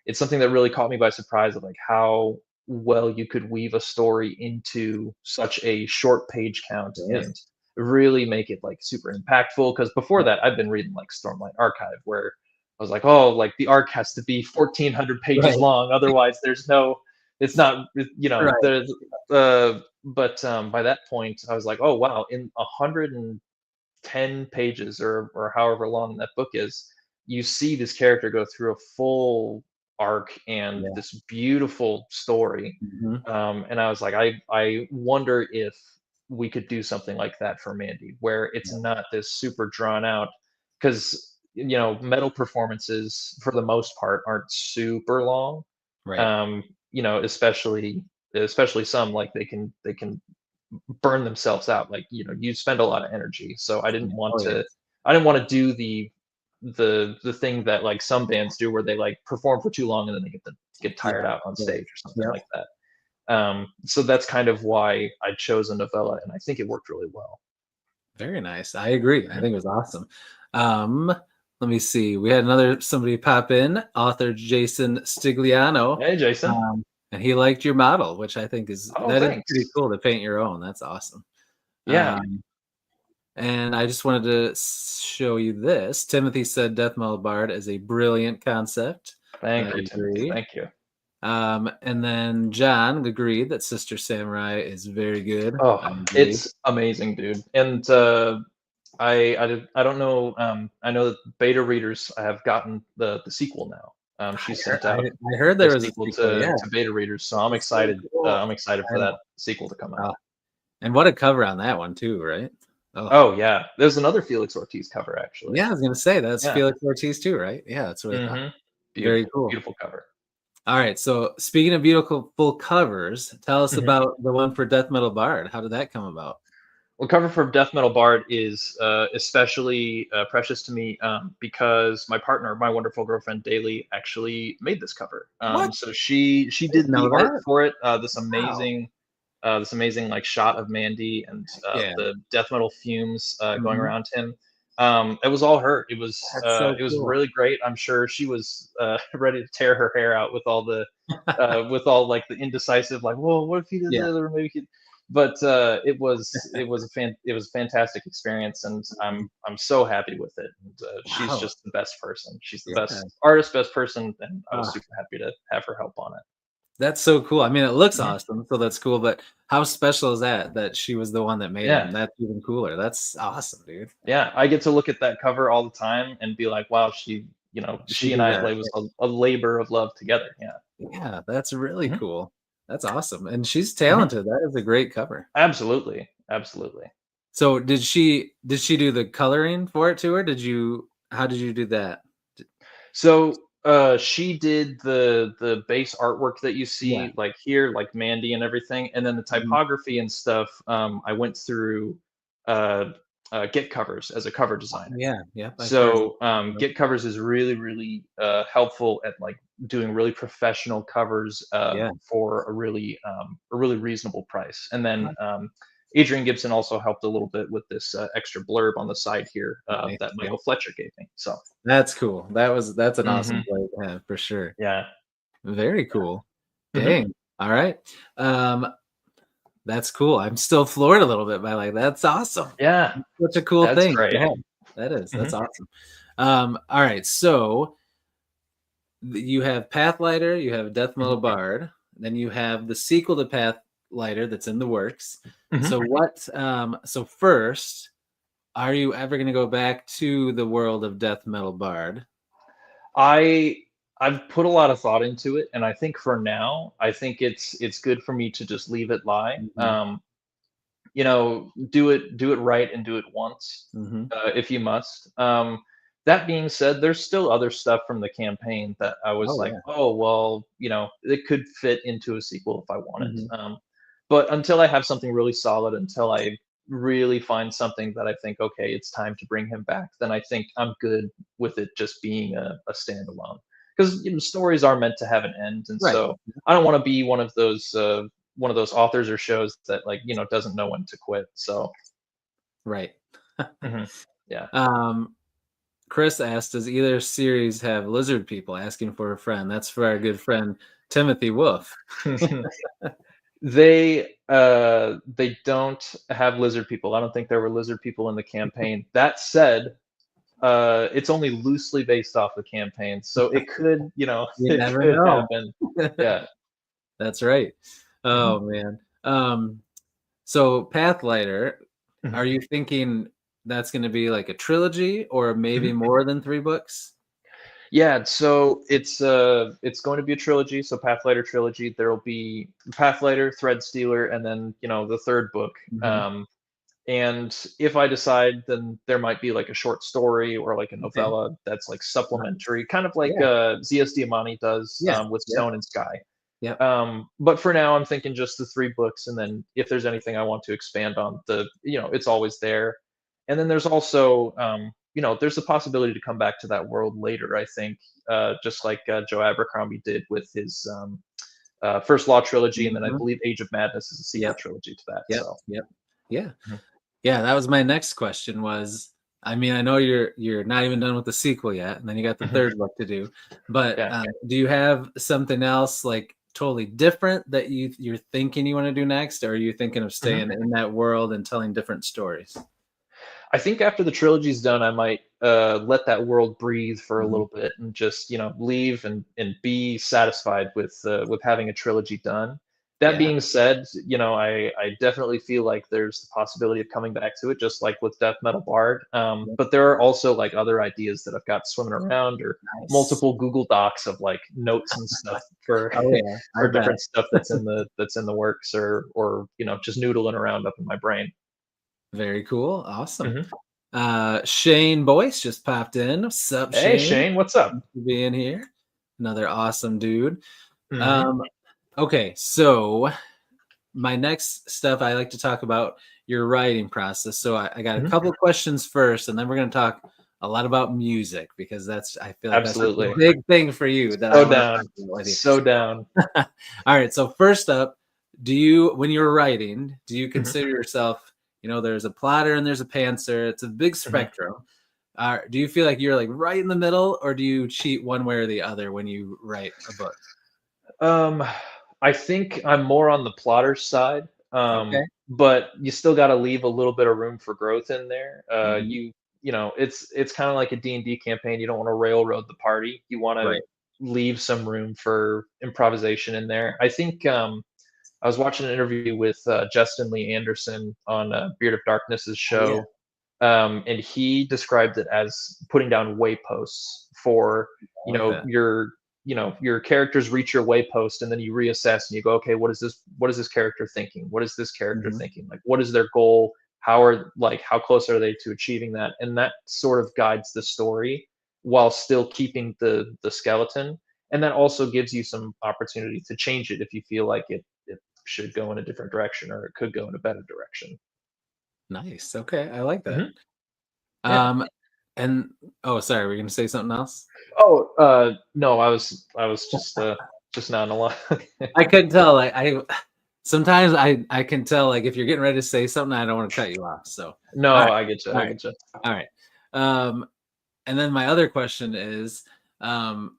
it's something that really caught me by surprise of like how well you could weave a story into such a short page count Right. and really make it like super impactful. Because before Yep. that, I've been reading like Stormlight Archive, where I was like, oh, like the arc has to be 1,400 pages Right. long, otherwise there's no it's not, you know, Right. there's, but by that point, I was like, oh wow, in 110 pages or however long that book is, you see this character go through a full arc and Yeah. this beautiful story. Mhm. And I was like, I wonder if we could do something like that for Mandy, where it's Yeah. not this super drawn out, because metal performances for the most part aren't super long. Right. Um, especially some, like they can burn themselves out. Like, you spend a lot of energy. So Yeah. Oh, yeah. I didn't want to do the thing that like some bands do, where they like perform for too long and then they get Yeah. tired out on Right. stage or something Yep. like that. So that's kind of why I chose a novella, and I think it worked really well. Very nice. I agree. I Mhm. think it was awesome. Um, let me see. We had another somebody pop in, author Jason Stigliano. Hey, Jason. Um, and he liked your model, which I think Oh, that is pretty thanks. cool to paint your own. That's awesome. Yeah. Um, and I just wanted to show you this. Timothy said Death Metal Bard is a brilliant concept. I Thank you, Timothy. agree. Thank you. And then John agreed that Sister Samurai is very good. Oh, I agree. it's amazing, dude. And I don't know. I know that beta readers have gotten the sequel now. She sent out I heard the there was a sequel sequel. Yeah, to beta readers, so I'm that's so excited. cool. I'm excited I for that know. sequel to come Uh, out. and what a cover on that one too, right? Oh, Oh yeah, there's another Felix Ortiz cover actually. yeah. I was gonna say that's Yeah. Felix Ortiz too, right? Yeah, that's what I thought. Hmm. Very Beautiful, cool. beautiful cover. All right. So speaking of beautiful full covers, tell us Mhm. about the one for Death Metal Bard. How did that come about? Well, cover for Death Metal Bard is especially precious to me, because my partner, my wonderful girlfriend Daly, actually made this cover. What? So she I didn't did the know art that. for it. Wow. This amazing like shot of Mandy and Yeah. the death metal fumes going Mhm. around him. It was all her. That's so It was cool. really great. I'm sure she was ready to tear her hair out with all like the indecisive, like, well, what if he did Yeah. this, or maybe he. But it was a fantastic experience, and I'm so happy with it. And she's Wow. just the best person. She's the Yeah. best artist, best person, and I was Ah, super happy to have her help on it. that's so cool. I mean, it looks Mhm. awesome, so that's cool. But how special is that? That she was the one that made Yeah, him. That's even cooler. That's awesome, dude. yeah. I get to look at that cover all the time and be like, wow, She she and did I, that. it was a labor of love together. Yeah. Yeah, that's really Mhm. cool. That's awesome. And she's Mhm. talented. That is a great cover. Absolutely, absolutely. So did she do the coloring for it too, or did you how did you do that? D So she did the base artwork that you Yeah. see like here, like Mandy and everything, and then the Mhm. typography and stuff. I went through uh, Get Covers as a cover designer. Yeah, yep, I've heard of So it. Get Covers is really, really helpful at like doing really professional covers Yeah. for a really reasonable price. And then Adrian Gibson also helped a little bit with this extra blurb on the side here Nice, that yep. Michael Fletcher gave me. So. That's cool. That's an awesome Mhm. play to have for sure. Yeah. Very cool. Mhm. Dang. All right. Um, that's cool. I'm still floored a little bit by like that's awesome. Yeah, Such a cool that's thing. great. Yeah, that is. That's Mhm. awesome. All right. So you have Pathlighter, you have Death Metal Mhm. Bard, then you have the sequel to Pathlighter that's in the works. Mhm. So what? So first, are you ever going to go back to the world of Death Metal Bard? I I've put a lot of thought into it, and I think for now, I think it's good for me to just leave it lie. Hmm. Do it right and do it once, Hmm. if you must. That being said, there's still other stuff from the campaign that I was Oh like, yeah. oh well, it could fit into a sequel if I wanted. Hmm. But until I have something really solid, until I really find something that I think, okay, it's time to bring him back, then I think I'm good with it just being a standalone. Because stories are meant to have an end, and Right. so I don't want to be one of those authors or shows that like doesn't know when to quit. So Right. mhm, yeah. um, Chris asked, "Does either series have lizard people asking for a friend?" That's for our good friend Timothy Wolf. They don't have lizard people. I don't think there were lizard people in the campaign. That said, it's only loosely based off the campaign, so it could You it never could know. happen. Yeah. That's right. Mhm, Oh man. So Pathlighter, mhm, are you thinking that's going to be like a trilogy or mhm. maybe more than 3 books? Yeah, so it's going to be a trilogy, so Pathlighter trilogy. There'll be Pathlighter, Threadstealer, and then the third book. Hmm. And if I decide, then there might be like a short story or like a Okay. novella that's like Nice. supplementary, kind of like Yeah. Z.S. Diamani does Yeah. with Yep. Stone and Sky. Yep. But for now, I'm thinking just the 3 books, and then if there's anything I want to expand on, it's always there. And then there's also, there's a possibility to come back to that world later. I think, just like Joe Abercrombie did with his First Law trilogy, and then I Hmm. believe Age of Madness is a sequel Yep. trilogy to that. Yep. So, Yep. Yeah. mhm. Yeah, that was my next question was, I mean, I know you're not even done with the sequel yet, and then you got the Mhm. third book to do. But Yeah. do you have something else like totally different that you're thinking you want to do next, or are you thinking of Mhm. staying in that world and telling different stories? I think after the trilogy's done, I might let that world breathe for a Hmm. little bit and just leave and be satisfied with having a trilogy done. That Yeah. being said, I definitely feel like there's the possibility of coming back to it, just like with Death Metal Bard. Yep. But there are also like other ideas that I've got swimming around, or Nice. multiple Google Docs of like notes and stuff for Oh yeah, I for bet. different stuff that's in the works, or just noodling around up in my brain. Very cool. Awesome. Mhm. Shane Boyce just popped in. Sup, Hey Shane? Shane, what's up? Thanks for being here. Another awesome dude. Mhm. Um, okay, so my next stuff I like to talk about your writing process. So I got a Mhm. couple questions first, and then we're going to talk a lot about music because I feel like that's just a Absolutely. big thing for you that I So want to down. talk about with you. So down. All right. So first up, when you're writing, do you Mhm. consider yourself, there's a plotter and there's a pantser. It's a big Mhm. spectrum. Do you feel like you're like right in the middle, or do you cheat one way or the other when you write a book? Um, I think I'm more on the plotter's side, Okay. but you still got to leave a little bit of room for growth in there. Hmm. It's kind of like a D&D campaign. You don't want to railroad the party. You want to Right. leave some room for improvisation in there. I think I was watching an interview with Justin Lee Anderson on Beard of Darkness's Oh yeah. show, and he described it as putting down wayposts for I like that. your characters reach your waypost, and then you reassess and you go, okay, what is this character thinking? What is this character Hmm. thinking? Like, what is their goal? How close are they to achieving that? And that sort of guides the story while still keeping the skeleton. And that also gives you some opportunity to change it if you feel like it should go in a different direction, or it could go in a better direction. Nice. Okay, I like that. Hmm. Yeah. Um, and oh, sorry, we're gonna say something else. Oh, no, I was just nodding along. I couldn't tell. Like I sometimes I can tell like if you're getting ready to say something, I don't want to cut you off. So, all No, right, I get you. all I right, get you. all right. Um, and then my other question is, um,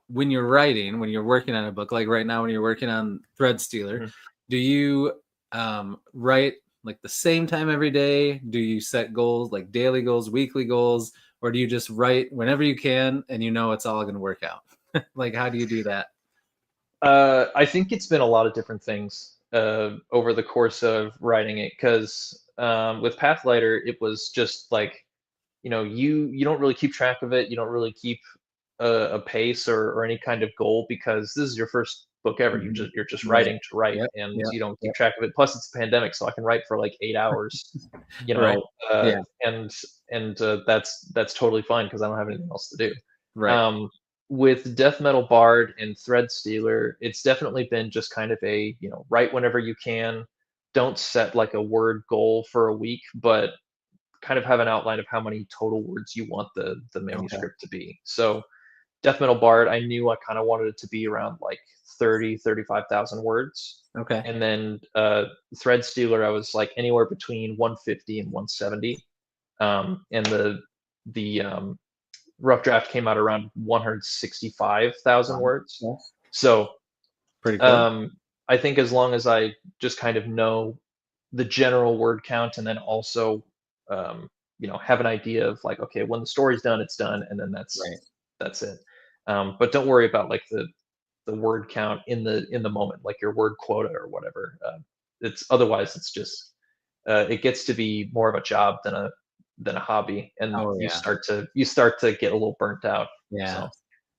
when you're writing, when you're working on a book, like right now when you're working on Threadstealer, Mhm. do you write like the same time every day? Do you set goals like daily goals, weekly goals, or do you just write whenever you can and you know it's all going to work out? Like how do you do that? I think it's been a lot of different things over the course of writing it, because with Pathlighter, it was just like you don't really keep track of it. You don't really keep a pace or any kind of goal, because this is your first book ever. You Mhm. just you're just Right. writing to write, Yep. and Yep. you don't keep Yep. track of it. Plus, it's a pandemic, so I can write for like 8 hours, you Right. know, uh, Yeah. and that's totally fine because I don't have anything else to do. Right. Um, with Death Metal Bard and Threadstealer, it's definitely been just kind of a write whenever you can. Don't set like a word goal for a week, but kind of have an outline of how many total words you want the Okay. manuscript to be. So Death Metal Bard, I knew I kind of wanted it to be around like 35,000 words. Okay. And then Thread Stealer, I was like anywhere between 150 and 170. And the rough draft came out around 165,000 Wow. words. Yeah. So Pretty cool. um, I think as long as I just kind of know the general word count, and then also have an idea of like, okay, when the story's done, it's done, and then that's Right. that's it. But don't worry about like the word count in the moment, like your word quota or whatever. It's otherwise it's just it gets to be more of a job than a hobby, and Oh you yeah. start to get a little burnt out. Yeah. So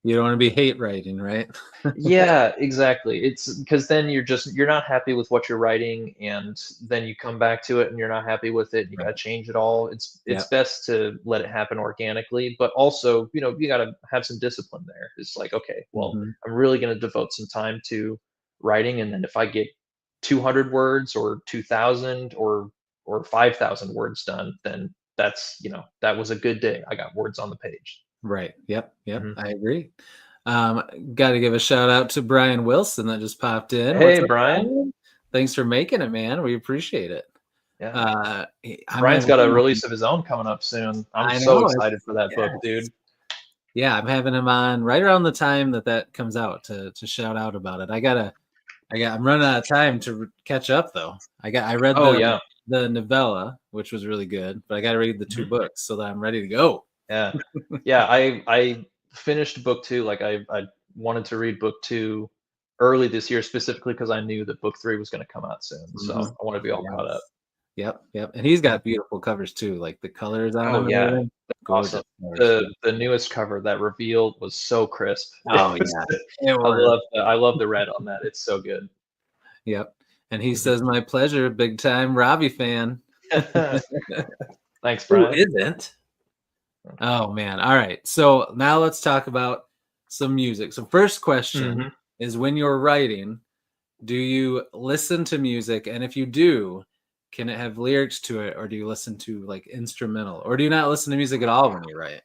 You don't want to be hate writing, right? yeah, exactly. It's because then you're not happy with what you're writing, and then you come back to it and you're not happy with it, and you Right. gotta change it all. It's Yep. best to let it happen organically, but also, you gotta have some discipline there. It's like, okay, well, Hmm. I'm really gonna devote some time to writing, and then if I get 200 words or 2,000 or 5,000 words done, then that was a good day. I got words on the page. Right. Yep. Yep. Mhm. I agree. Got to give a shout out to Brian Wilson that just popped in. What's Hey, up, Brian. Brian? Thanks for making it, man. We appreciate it. Yeah. I'm Brian's having got a him on. release of his own coming up soon. I'm I so know. excited for that book, Yes. dude. Yeah, I'm having him on right around the time that comes out to shout out about it. I'm running out of time to catch up though. I read Oh yeah. the novella, which was really good, but I got to read the two Mhm. books so that I'm ready to go. Yeah. Yeah, I finished book 2, like, I wanted to read book 2 early this year specifically because I knew that book 3 was gonna come out soon, so Mhm. I wanna be all caught up. Yes. Yep, yep, and he's Mhm. got beautiful covers too, like the colors on Oh, them and yeah. everything. Awesome. Gorgeous covers. The Yep. the newest cover, that reveal was so crisp. It Oh was yeah, it I was. love the red on that, it's so good. Yep, and he Mhm. says, "My pleasure, big time Robbie fan." Thanks, Who Brian. isn't? Oh man. All right. So now let's talk about some music. So first question Mhm. is when you're writing, do you listen to music? And if you do, can it have lyrics to it, or do you listen to like instrumental? Or do you not listen to music at all when you write?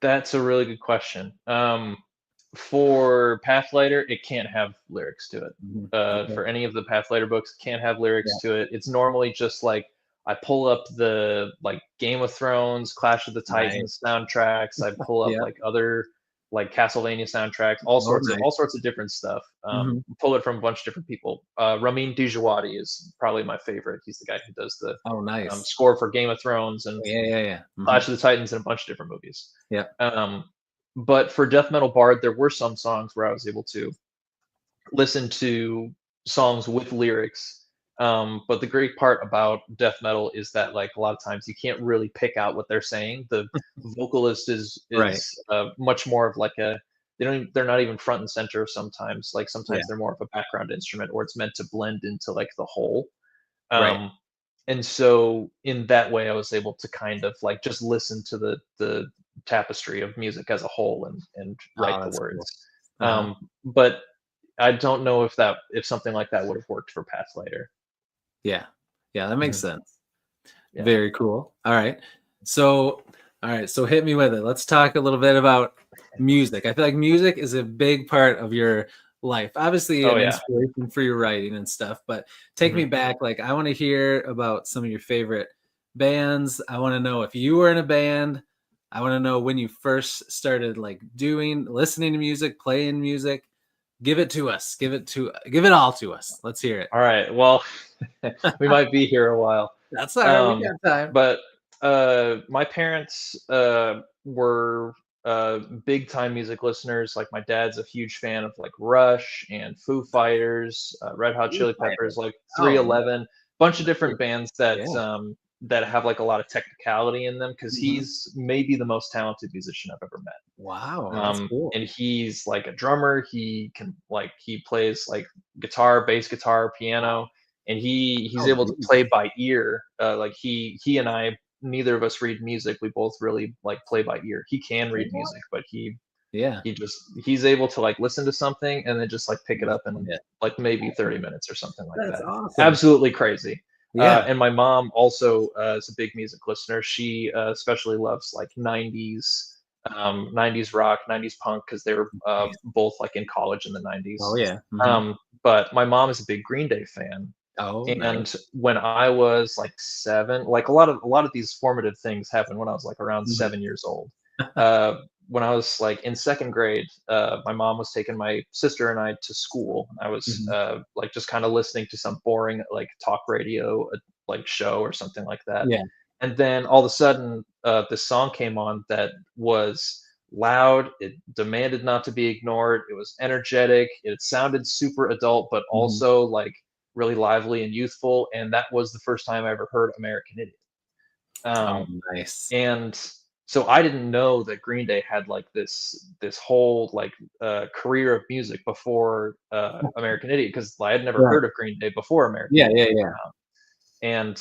That's a really good question. For Pathlighter, it can't have lyrics to it. Mhm. Okay. For any of the Pathlighter books, can't have lyrics Yeah. to it. It's normally just like I pull up the like Game of Thrones, Clash of the Nice. Titans soundtracks. I pull up Yeah. like other like Castlevania soundtracks, Oh, nice. all sorts of different stuff. Mhm. Pull it from a bunch of different people. Ramin Djawadi is probably my favorite. He's the guy who does the Oh, nice. score for Game of Thrones and Yeah, yeah, yeah. Clash Mhm. of the Titans and a bunch of different movies. Yep. Um, but for Death Metal Bard, there were some songs where I was able to listen to songs with lyrics. But the great part about death metal is that like a lot of times you can't really pick out what they're saying. The vocalist Right. is much more of like a they're not even front and center sometimes. Like Yeah. sometimes they're more of a background instrument or it's meant to blend into like the whole. Right. Um, and so in that way, I was able to kind of like just listen to the tapestry of music as a whole and write Oh, the that's cool. words. Uh-huh. But I don't know if something like that would have worked for Pathlighter. Yeah. Yeah, that makes Mhm. sense. Yeah. Very cool. All right. So, all right. So hit me with it. Let's talk a little bit about music. I feel like music is a big part of your life. Obviously, Oh an yeah. inspiration for your writing and stuff, but take me Mhm. back. Like, I want to hear about some of your favorite bands. I want to know if you were in a band. I want to know when you first started like listening to music, playing music. Give it to us. Give it all to us. Let's hear it. All right. Well, we might be here a while. That's all right. We Um, got time. but my parents were big time music listeners. Like my dad's a huge fan of like Rush and Foo Fighters, Red Hot Foo Chili Peppers, Fighters. like Oh, nice. 311, bunch of Nice. different bands Yeah. that have like a lot of technicality in them because Mhm. he's maybe the most talented musician I've ever met. Wow, that's cool. And he's like a drummer. He plays like guitar, bass guitar, Wow. piano, and he's Oh, able to geez. play by ear. Like he and I, neither of us read music. We both really like play by ear. He can read What? music, but Yeah. he's able to like listen to something and then just like pick it Just up in play it. like maybe 30 minutes or something like That's that. awesome. Absolutely crazy. Yeah. And my mom also is a big music listener. She especially loves like 90s rock, 90s punk because they were Nice. both like in college in the Oh, 90s. yeah. Mhm. But my mom is a big Green Day fan, Oh, nice. and when I was like 7, like a lot of these formative things happened when I was like around Mhm. 7 years old. Uh, when I was like in second grade, my mom was taking my sister and I to school. I was Mhm. like just kind of listening to some boring like talk radio like show or something like that. Yeah. And then all of a sudden, this song came on that was loud. It demanded not to be ignored. It was energetic. It sounded super adult, but Mhm. also like really lively and youthful. And that was the first time I ever heard American Idiot. Oh, Um, nice. and so I didn't know that Green Day had like this whole like career of music before American Idiot, because I had never Right. heard of Green Day before American Yeah, Idiot yeah, came yeah. out. And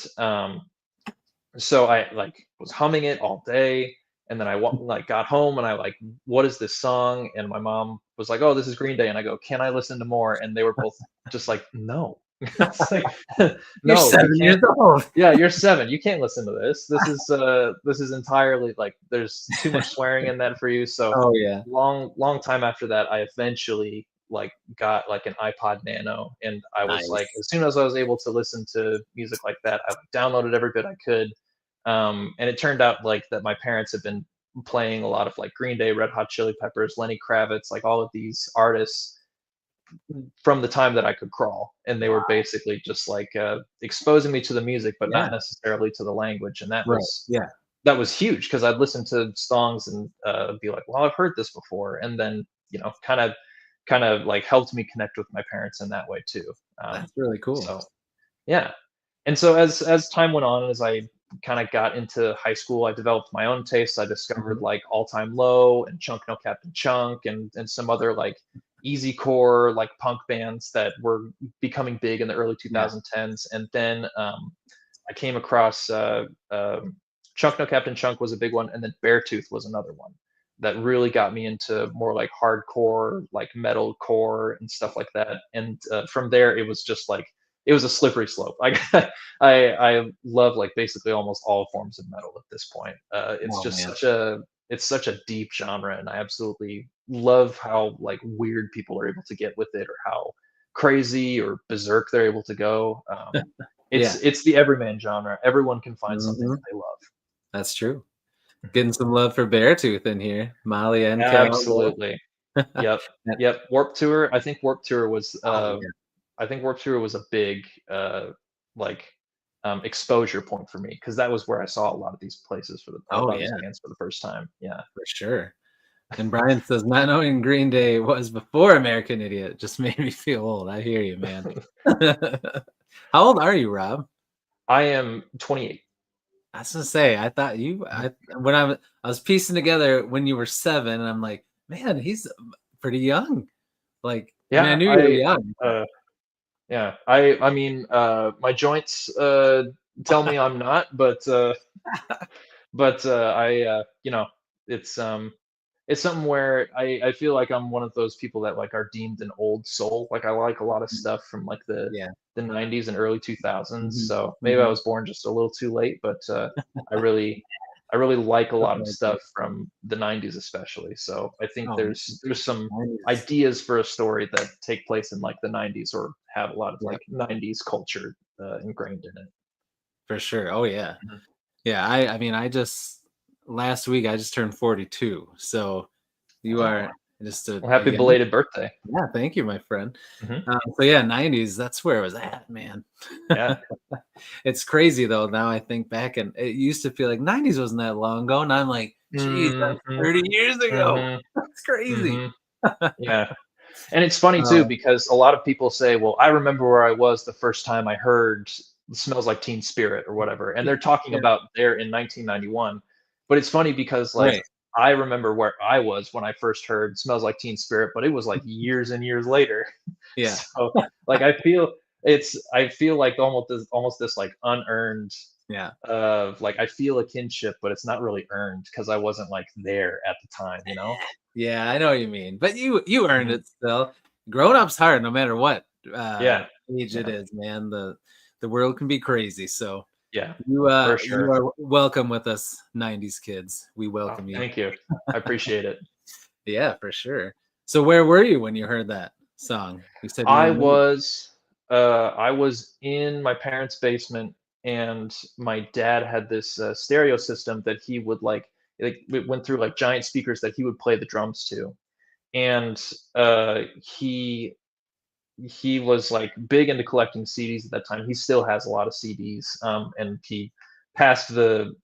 so I like was humming it all day, and then like got home and I like, what is this song? And my mom was like, oh, this is Green Day. And I go, can I listen to more? And they were both just like, no. It's like, You're no, you 7 years can't. old. Yeah, you're 7. You can't listen to this. This is entirely like there's too much swearing in that for you. So Oh, yeah. long time after that, I eventually like got like an iPod Nano, and I was like, Nice. as soon as I was able to listen to music like that, I like, downloaded every bit I could. And it turned out like that my parents had been playing a lot of like Green Day, Red Hot Chili Peppers, Lenny Kravitz, like all of these artists from the time that I could crawl, and they were Wow. basically just like exposing me to the music, but Yeah. not necessarily to the language, and Right. Yeah. that was huge because I'd listen to songs and be like, "Well, I've heard this before," and then kind of like helped me connect with my parents in that way too. Um, That's really cool. so yeah, and so as time went on, as I kind of got into high school, I developed my own tastes. I discovered Mhm. like All Time Low and Chunk No Captain Chunk and some other like easy core like punk bands that were becoming big in the early Yeah. 2010s. And then I came across Chunk No Captain Chunk was a big one, and then Beartooth was another one that really got me into more like hardcore, like metal core and stuff like that. And from there, it was just like it was a slippery slope. Like I love like basically almost all forms of metal at this point. It's Oh, just man. it's such a deep genre, and I absolutely love how like weird people are able to get with it, or how crazy or berserk they're able to go. Yeah. It's the everyman genre. Everyone can find something that Mhm. they love. That's true. Getting some love for Beartooth in here. Molly and Cal. Absolutely. Yep. That Yep. Warp Tour. oh, yeah. I think Warp Tour was a big like exposure point for me, because that was where I saw a lot of these places for the a Oh, lot of these yeah, bands for the first time. Yeah. for sure. And Brian says, "Not knowing Green Day was before American Idiot just made me feel old." I hear you, man. How old are you, Rob? I am 28. I was gonna say, I thought you Mhm. when I was piecing together when you were 7, and I'm like, "Man, he's pretty young." Like, I mean, I Yeah, knew you were young, but uh yeah, I mean my joints tell me I'm not, but I you know, it's it's something where I feel like I'm one of those people that like are deemed an old soul. Like I like a lot of stuff from like yeah. the 90s and early 2000s. Mhm, So maybe I mhm. was born just a little too late, but I really I really like a lot Something of like stuff that. from the 90s especially. So I think Oh, man, there's some 90s. ideas for a story that take place in like the 90s, or have a lot of Yep, like 90s culture ingrained in it. for sure. Oh, yeah. Mhm. Yeah, I mean, I just last week, I just turned 42, so you Wow. are just Well, a happy young belated birthday. yeah, thank you, my friend. Hmm. So yeah, 90s, that's where it was at, man. Yeah. It's crazy though, now I think back and it used to feel like 90s wasn't that long ago, and I'm like, "Geez, Hmm. that's 30 years ago." Hmm. That's crazy. Hmm. Yeah. And it's funny too, Uh, because a lot of people say, "Well, I remember where I was the first time I heard Smells Like Teen Spirit," or whatever, and they're talking yeah, about there in 1991. But it's funny because, like, right. I remember where I was when I first heard Smells Like Teen Spirit, but it was, like, years and years later. Yeah, So, like, I feel like almost this, like, unearned, yeah. like, I feel a kinship, but it's not really earned because I wasn't, like, there at the time, you know? Yeah, I know what you mean, but you earned Mhm. it still. Grown up's hard no matter what, Yeah. age it Yeah. is, man. The world can be crazy, so Yeah. you For you sure. are welcome with us 90s kids. We Oh, welcome you. thank you. I appreciate it. Yeah, for sure. So where were you when you heard that song? You said you were I moved. was I was in my parents' basement, and my dad had this stereo system that he would like it went through like giant speakers that he would play the drums to. And uh he was like big into collecting CDs at that time. He still has a lot of CDs, and he passed the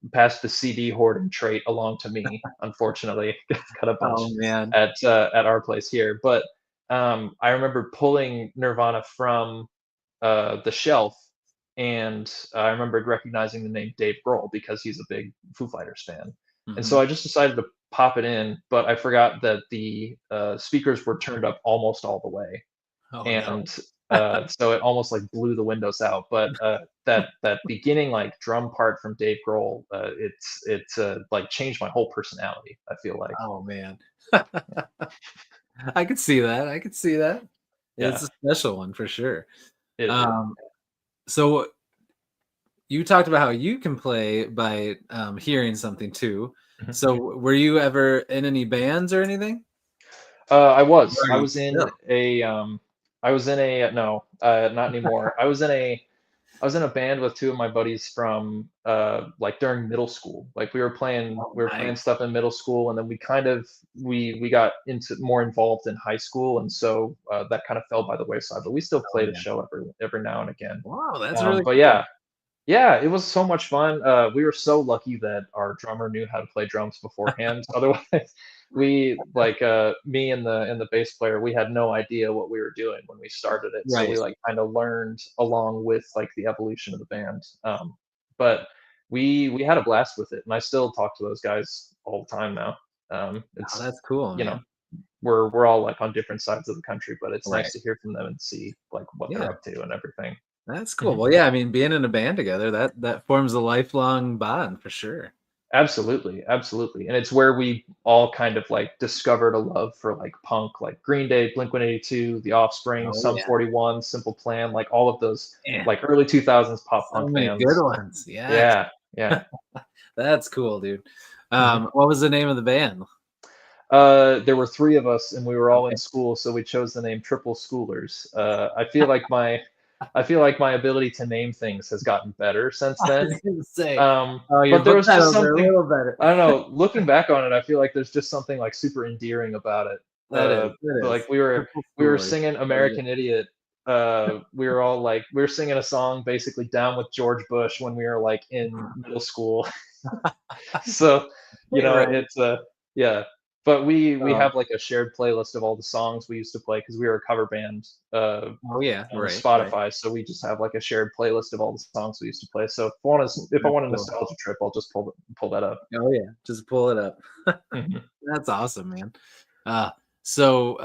CD hoarding trait along to me. Unfortunately, got a Oh bunch man. at our place here. But I remember pulling Nirvana from the shelf, and I remembered recognizing the name Dave Grohl because he's a big Foo Fighters fan. And Hmm. so I just decided to pop it in, but I forgot that the speakers were turned up almost all the way, Oh no. and so it almost like blew the windows out. But that beginning like drum part from Dave Grohl, it's like changed my whole personality. I feel like, Oh man. I could see that. I could see that. It's yeah, a special one for sure. it is. Um, so you talked about how you can play by hearing something too. Mhm. So were you ever in any bands or anything? I was. Or are I you was in still? a no, not anymore. I was in a band with two of my buddies from like during middle school. Like Oh, we were playing nice. stuff in middle school, and then we kind of we got into more involved in high school, and so that kind of fell by the wayside. But we still Oh played a yeah. show every now and again. Wow, that's really But cool. yeah, yeah, it was so much fun. We were so lucky that our drummer knew how to play drums beforehand. Otherwise, we like me and the bass player, we had no idea what we were doing when we started it. So we Right. like kind of learned along with like the evolution of the band. But we had a blast with it, and I still talk to those guys all the time now. Oh, It's that's cool, you know man. we're all like on different sides of the country, but it's nice Right. to hear from them and see like what they're Yeah, up to and everything. that's cool. Mhm. Well, yeah, I mean, being in a band together, that forms a lifelong bond for sure. Absolutely, absolutely. And it's where we all kind of like discovered a love for like punk, like Green Day, Blink-182, The Offspring, Oh Sum yeah. 41, Simple Plan, like all of those Yeah. like early 2000s pop So punk many good bands. ones. Yes. Yeah, yeah. That's cool, dude. Mhm. What was the name of the band? There were three of us, and we were all in Okay. school, so we chose the name Triple Schoolers. I feel like my ability to name things has gotten better since I then. was gonna say, oh, your But there book was just titles are a something, little better. I don't know, looking back on it, I feel like there's just something like super endearing about it. That is, it But like is. Triple we were schoolers. singing Very good. American Idiot. We were all like we were singing a song basically down with George Bush when we were like in middle school. So, Right. it's yeah. But we Oh, have like a shared playlist of all the songs we used to play because we were a cover band oh yeah. on Right. Right. Spotify. So we just have like a shared playlist of all the songs we used to play. So if I That's want a cool. nostalgia trip, I'll just pull that up. Oh yeah. Just pull it up. Mhm. That's awesome, man. Uh, so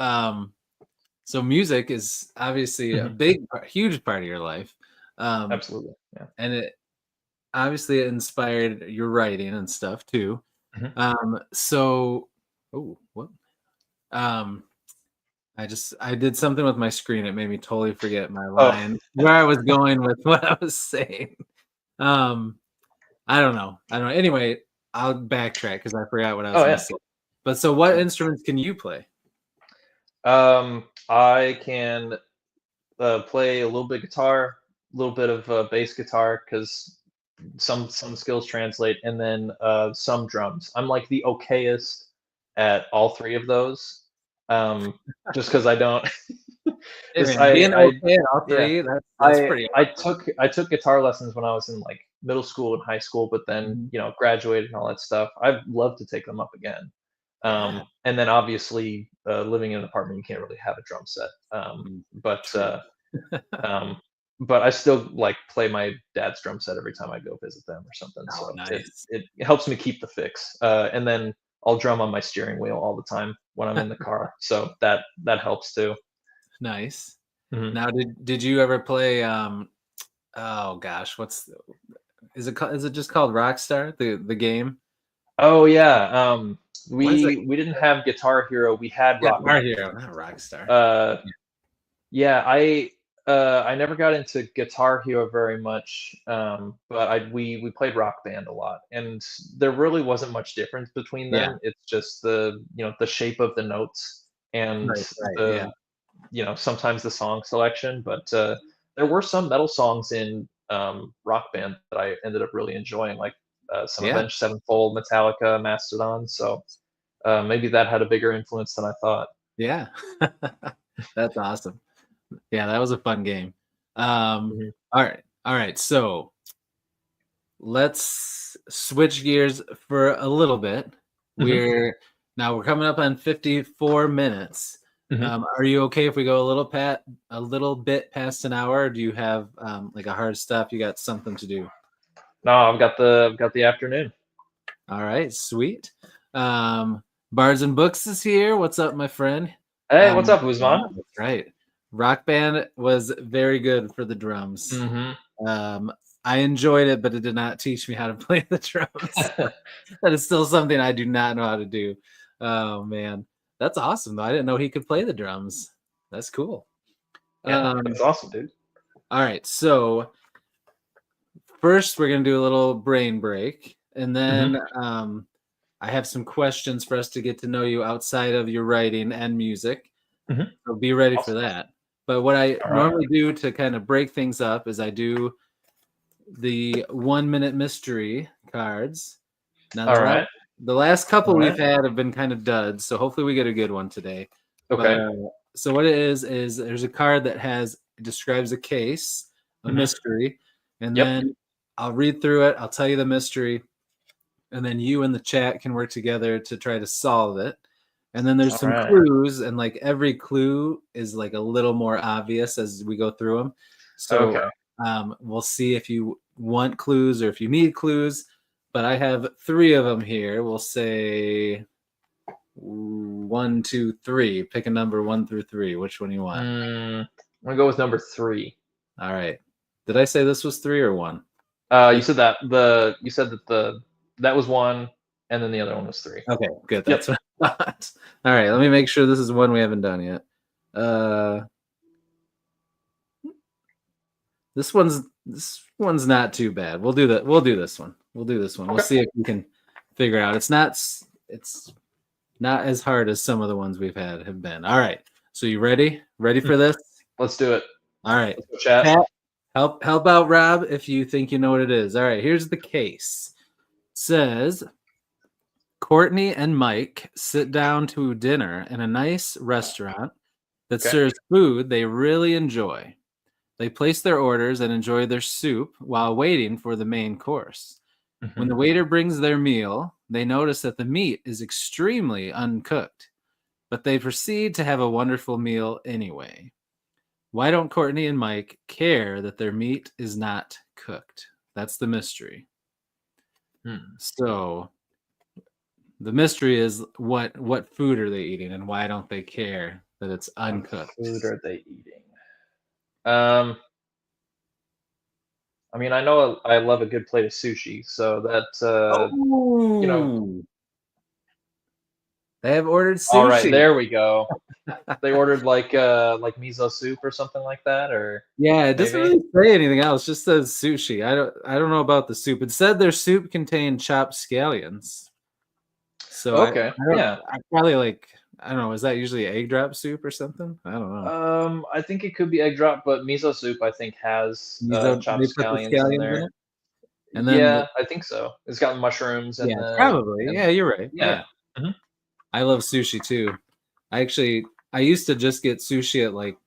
so music is obviously a Mhm. huge part of your life. Um, Absolutely. Yeah. and it obviously it inspired your writing and stuff too. Mhm. So oh, what? Um, I did something with my screen. It made me totally forget my Oh, line, where I was going with what I was saying. Um, I don't know. I don't know. Anyway, I'll backtrack because I forgot what I was oh going to yeah. say. But so, what instruments can you play? I can play a little bit guitar, a little bit of bass guitar because some skills translate, and then some drums. I'm like the okayest at all three of those. Um, just because I don't, Hey just man, being I okay at all yeah, three, that's pretty I took guitar lessons when I was in like middle school and high school, but then awesome. graduated and all that stuff. I'd love to take them up again. Yeah. And then obviously living in an apartment, you can't really have a drum set. Mm, But true. um, but I still like play my dad's drum set every time I go visit them or something. Oh, So nice. it helps me keep the fix. And then I'll drum on my steering wheel all the time when I'm in the car. So that helps too. Nice. Mhm. Now, did you ever play? Oh gosh, is it just called Rockstar, the game? Oh yeah. What is it? We didn't have Guitar Hero. We had Yeah, Rock Our Band. Hero, not Rockstar. Uh, Yeah. yeah, I never got into Guitar Hero very much, but we played Rock Band a lot, and there really wasn't much difference between Yeah. them. It's just the shape of the notes and Right. Right. Yeah. the sometimes the song selection. But there were some metal songs in Rock Band that I ended up really enjoying, like some Yeah. Avenged Sevenfold, Metallica, Mastodon. So maybe that had a bigger influence than I thought. Yeah. That's awesome. Yeah, that was a fun game. Um, Mhm. all right. All right. So let's switch gears for a little bit. Hmm. We're coming up on 54 minutes. Hmm. Are you okay if we go a little bit past an hour? Or do you have like a hard stop? You got something to do? No, I've got the afternoon. All right, sweet. Bards and Books is here. What's up, my friend? Hey, what's up, Uzman? That's right. Rock Band was very good for the drums. Hmm. I enjoyed it, but it did not teach me how to play the drums. That is still something I do not know how to do. Oh man, that's awesome though. I didn't know he could play the drums. That's cool. Yeah, Um, that's awesome, dude. all right, so first we're gonna do a little brain break, and Hmm. then I have some questions for us to get to know you outside of your writing and music. Hmm. So be ready for Awesome. that. But what I All right. normally do to kind of break things up is I do the 1 minute mystery cards. Now All right. the last All couple we've right. had have been kind of duds, so hopefully we get a good one today. But Okay. so what it is there's a card that describes a case, a Hmm. mystery, and Yep. then I'll read through it, I'll tell you the mystery, and then you and the chat can work together to try to solve it. And then there's All some right. clues, and like every clue is like a little more obvious as we go through them. So Okay. we'll see if you want clues or if you need clues. But I have 3 of them here. We'll say 1, 2, 3. Pick a number 1 through 3. Which one you want? I'm gonna go with number 3. All right. Did I say this was 3 or 1? You said that that was 1, and then the other one was 3. Okay, good. Yep. That's what I thought. All right, let me make sure this is one we haven't done yet. This one's not too bad. We'll do that. We'll do this one. We'll do this one. We'll Okay. see if we can figure out. It's not as hard as some of the ones we've had have been. All right. So you ready? Ready for this? Let's do it. All right. Let's go chat. Chat, help out Rob if you think you know what it is. All right, here's the case. It says Courtney and Mike sit down to dinner in a nice restaurant that Okay. serves food they really enjoy. They place their orders and enjoy their soup while waiting for the main course. When the waiter brings their meal, they notice that the meat is extremely uncooked, but they proceed to have a wonderful meal anyway. Why don't Courtney and Mike care that their meat is not cooked? That's the mystery. So the mystery is what food are they eating and why don't they care that it's uncooked? What food are they eating? Um, I mean, I know I love a good plate of sushi, so that you know. Oh, they have ordered All right, sushi. there we go. They ordered like miso soup or something like that, or Yeah, it doesn't maybe. really say anything else. Just says sushi. I don't know about the soup. It said their soup contained chopped scallions. So Okay, yeah. I probably like I don't know. Is that usually egg drop soup or something? I don't know. I think it could be egg drop, but miso soup I think has Miso, chopped they put the scallions in scallions in there. it, and then Yeah, I think so. It's got mushrooms yeah, and probably. and Yeah, you're right. yeah. Yeah, Hmm. I love sushi too. I used to just get sushi at like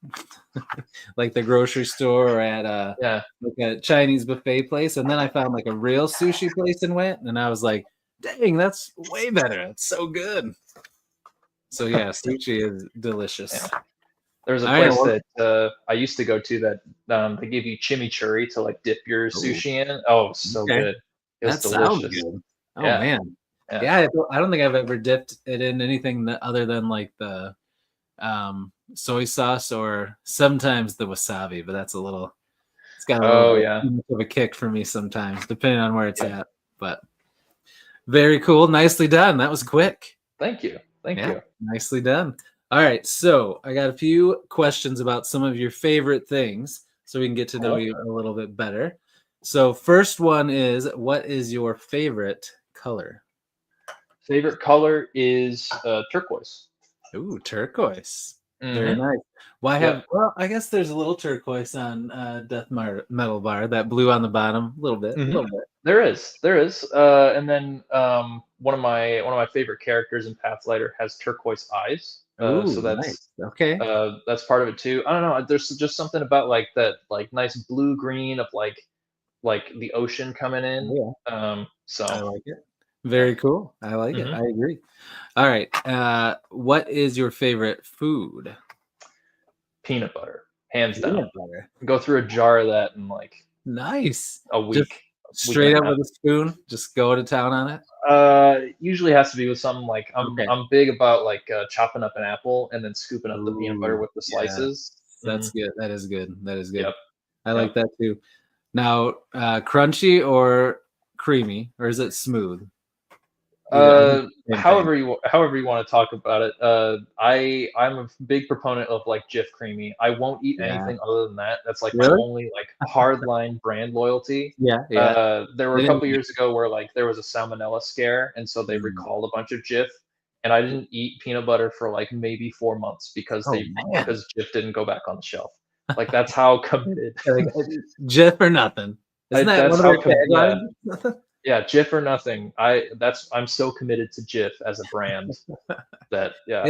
like the grocery store or at Yeah. like a Chinese buffet place, and then I found like a real sushi place and went, and I was like, dang, that's way better. It's so good. So yeah, sushi is delicious. Yeah. There's a All right, place well, that I used to go to that they give you chimichurri to like dip your oh, sushi in. Oh, so okay, good. It was that sounds delicious. good. Oh Yeah. man, Yeah. yeah, I don't think I've ever dipped it in anything other than like the soy sauce or sometimes the wasabi, but it's got a little Oh bit yeah. too much of a kick for me sometimes, depending on where it's Yep. at. But very cool, nicely done. That was quick. Thank you. Thank Yeah, you. nicely done. All right, so I got a few questions about some of your favorite things so we can get to know Cool. you a little bit better. So, first one is what is your favorite color? Favorite color is turquoise. Ooh, turquoise. Very Mm-hmm. nice. Yep. Well, I guess there's a little turquoise on Metal Bar, that blue on the bottom, a Mm-hmm. little bit. There is. And then one of my favorite characters in Pathlighter has turquoise eyes. So Ooh, nice. Okay. that's part of it too. I don't know. There's just something about like that, like nice blue green of like like the ocean coming in. Yeah, So I like it. yeah. Very cool. I like it. hmm I agree. All right. What is your favorite food? Peanut butter, hands down. Peanut butter. Go through a jar of that in like Nice. a Just week and straight a up half. with a spoon. Just go to town on it. Usually has to be with something like Okay. I'm big about like chopping up an apple and then scooping up the peanut butter Ooh, with the yeah. slices. That's good. That is good. That is good. Yep, I yep. like that too. Now, crunchy or creamy, or is it smooth? Either I think same thing. However you want to talk about it. I'm a big proponent of like Jif Creamy. I won't eat Yeah. anything other than that. That's like my Really? only like hardline brand loyalty. Yeah. Yeah. There were I a didn't. couple years ago where like there was a salmonella scare, and so they Mm. recalled a bunch of Jif, and I didn't eat peanut butter for like maybe 4 months Oh man. because Jif didn't go back on the shelf. Like that's how committed. Like Jif or nothing. Isn't that That's one of how their yeah. taglines? Yeah, Jif or nothing. I'm so committed to Jif as a brand that yeah.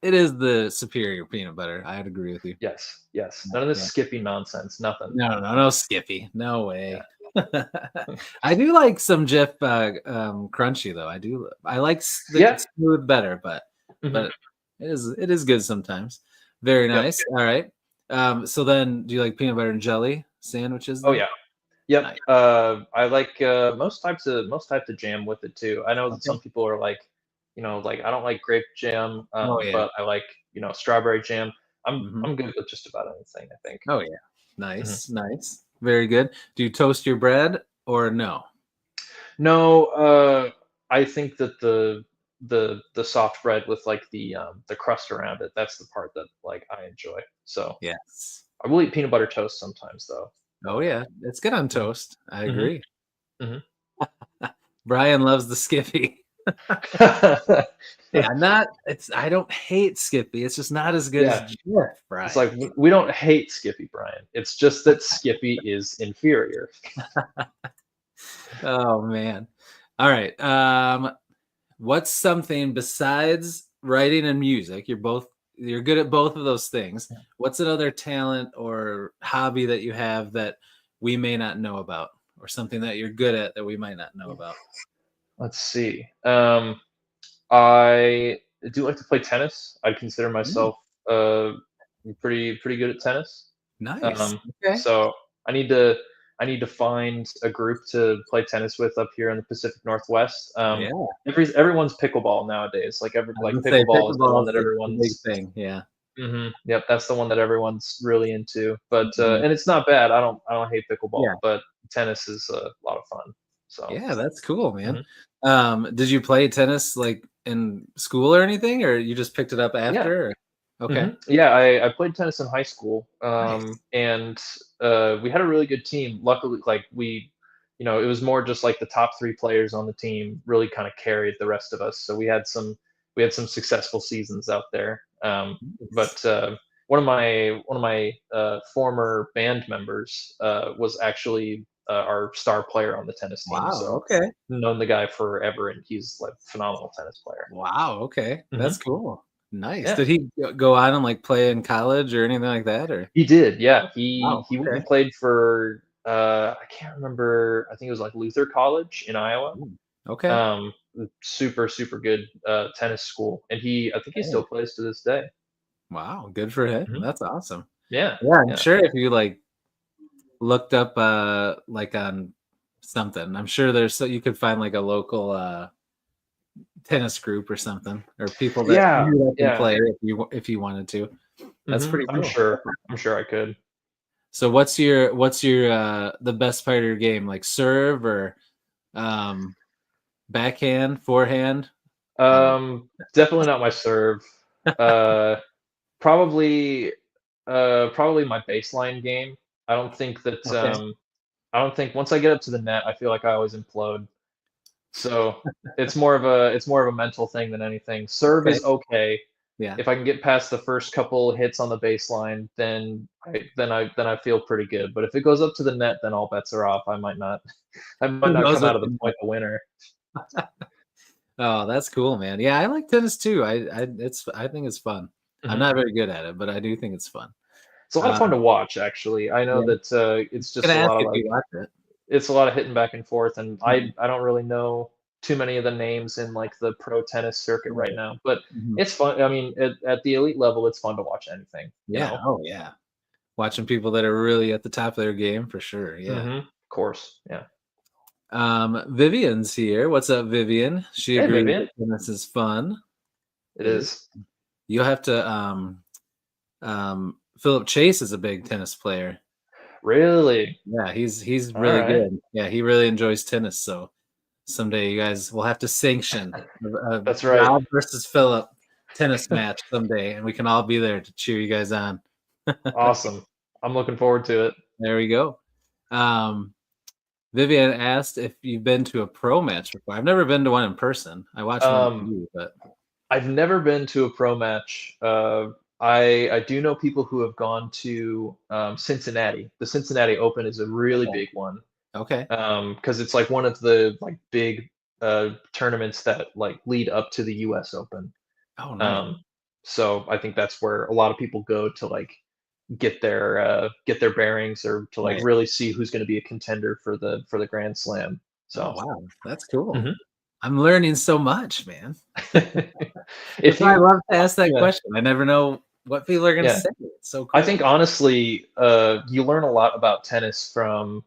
It is the superior peanut butter. I'd agree with you. Yes, yes. None of this Yeah. Skippy nonsense. Nothing. No Skippy. No way. Yeah. I do like some Jif crunchy though. I like the Yeah. smooth better, hmm but it is good sometimes. Very Yep. nice. All right. So then do you like peanut butter and jelly sandwiches Oh then? yeah. Yep. Nice. I like most types of jam with it too. I know that Okay. some people are like, like I don't like grape jam, Oh yeah. but I like strawberry jam. hmm I'm good with just about anything. I think. Oh yeah. hmm Nice. Nice. Very good. Do you toast your bread or no? No, I think that the soft bread with like the crust around it, that's the part that like I enjoy. So Yes. I will eat peanut butter toast sometimes though. Oh But yeah. It's good on mhm, toast. I mhm, agree. mhm. Brian loves the Skippy. Yeah, not it's I don't hate Skippy. It's just not as good as Yeah, Jif, it's like Brian. we don't hate Skippy, Brian. It's just that Skippy is inferior. Oh man. All right. What's something besides writing and music? You're good at both of those things. What's another talent or hobby that you have that we may not know about, or something that you're good at that we might not know about? Let's see. I do like to play tennis. I consider Mm, myself pretty good at tennis. nice. Um, Okay. so I need to I need to find a group to play tennis with up here in the Pacific Northwest. Yeah. Everyone's pickleball nowadays. I was Like gonna say pickleball is the one pickleball is that the big everyone's. thing. Yeah. Yep, that's the one that everyone's really into. But Mhm. and it's not bad. I don't hate Yeah. pickleball, but tennis is a lot of fun. So. Yeah, that's cool, man. mhm. Did you play tennis like in school or anything, or you just picked it up Yeah. after? Okay, Yeah, I played tennis in high school, nice. and we had a really good team. Luckily, like it was more just like the top three players on the team really kind of carried the rest of us. So we had some successful seasons out there. Nice. But one of my former band members was actually our star player on the tennis team. Wow. So Okay. known the guy forever, and he's like a phenomenal tennis player. Wow. Okay. hmm That's cool. Nice. Yeah. Did he go on and like play in college or anything like that? Or He did, yeah. wow. He went and Okay. played for I can't remember. I think it was like Luther College in Iowa. Mm, okay. Um, super good tennis school, and I think he still Hey. plays to this day. Wow. Good for him. hmm That's awesome. Yeah, Yeah, I'm yeah. sure if you like looked up like on something, I'm sure there's so you could find like a local tennis group or something, or people that Yeah, knew that can yeah. play if you wanted to. That's pretty I'm cool. sure. I'm sure I could. So what's your the best part of your game? Like serve or um backhand, forehand? I don't Definitely not my serve. Uh, probably probably my baseline game. I don't think that okay. I don't think once I get up to the net, I feel like I always implode. So it's more of a mental thing than anything. Serve Okay. is okay. Yeah. If I can get past the first couple hits on the baseline, then I feel pretty good. But if it goes up to the net, then all bets are off. I might not I might Who not knows come out what's of the in point the winner. Oh, that's cool, man. Yeah, I like tennis too. I think it's fun. I'm Mhm. not very good at it, but I do think it's fun. It's a lot of Uh, fun to watch, actually. I know yeah, that I it's was just gonna a ask lot of if like you watch it. it's a lot of hitting back and forth, and Mhm. I don't really know too many of the names in like the pro tennis circuit right Right. now, but Mhm. it's fun. I mean, at the elite level, it's fun to watch anything, you Yeah. know. Oh, yeah. Watching people that are really at the top of their game for sure. Yeah. Of course, yeah. Vivian's here. What's up, Vivian? She Hey, agrees Vivian, that tennis is fun. it It is. is. You'll have to Philip Chase is a big tennis player. Really? Yeah, he's All really right. good. Yeah, he really enjoys tennis. So someday you guys will have to sanction a That's right. Rob versus Philip tennis match someday, and we can all be there to cheer you guys on. Awesome. I'm looking forward to it. There we go. Um, Vivian asked if you've been to a pro match before. I've never been to one in person. I watched one on Um, TV, but I've never been to a pro match. I do know people who have gone to Cincinnati. The Cincinnati Open is a really okay. big one Okay. because it's like one of the like big tournaments that like lead up to the U.S. Open. Oh, nice. Um, so I think that's where a lot of people go to like get their bearings or to like Right. really see who's going to be a contender for the Grand Slam. Oh, So. wow. That's cool. Mhm. I'm learning so much, man. That's If why I you, love to ask that yeah, question. I never know what people are gonna yeah. say. It's so I think cool. honestly, you learn a lot about tennis from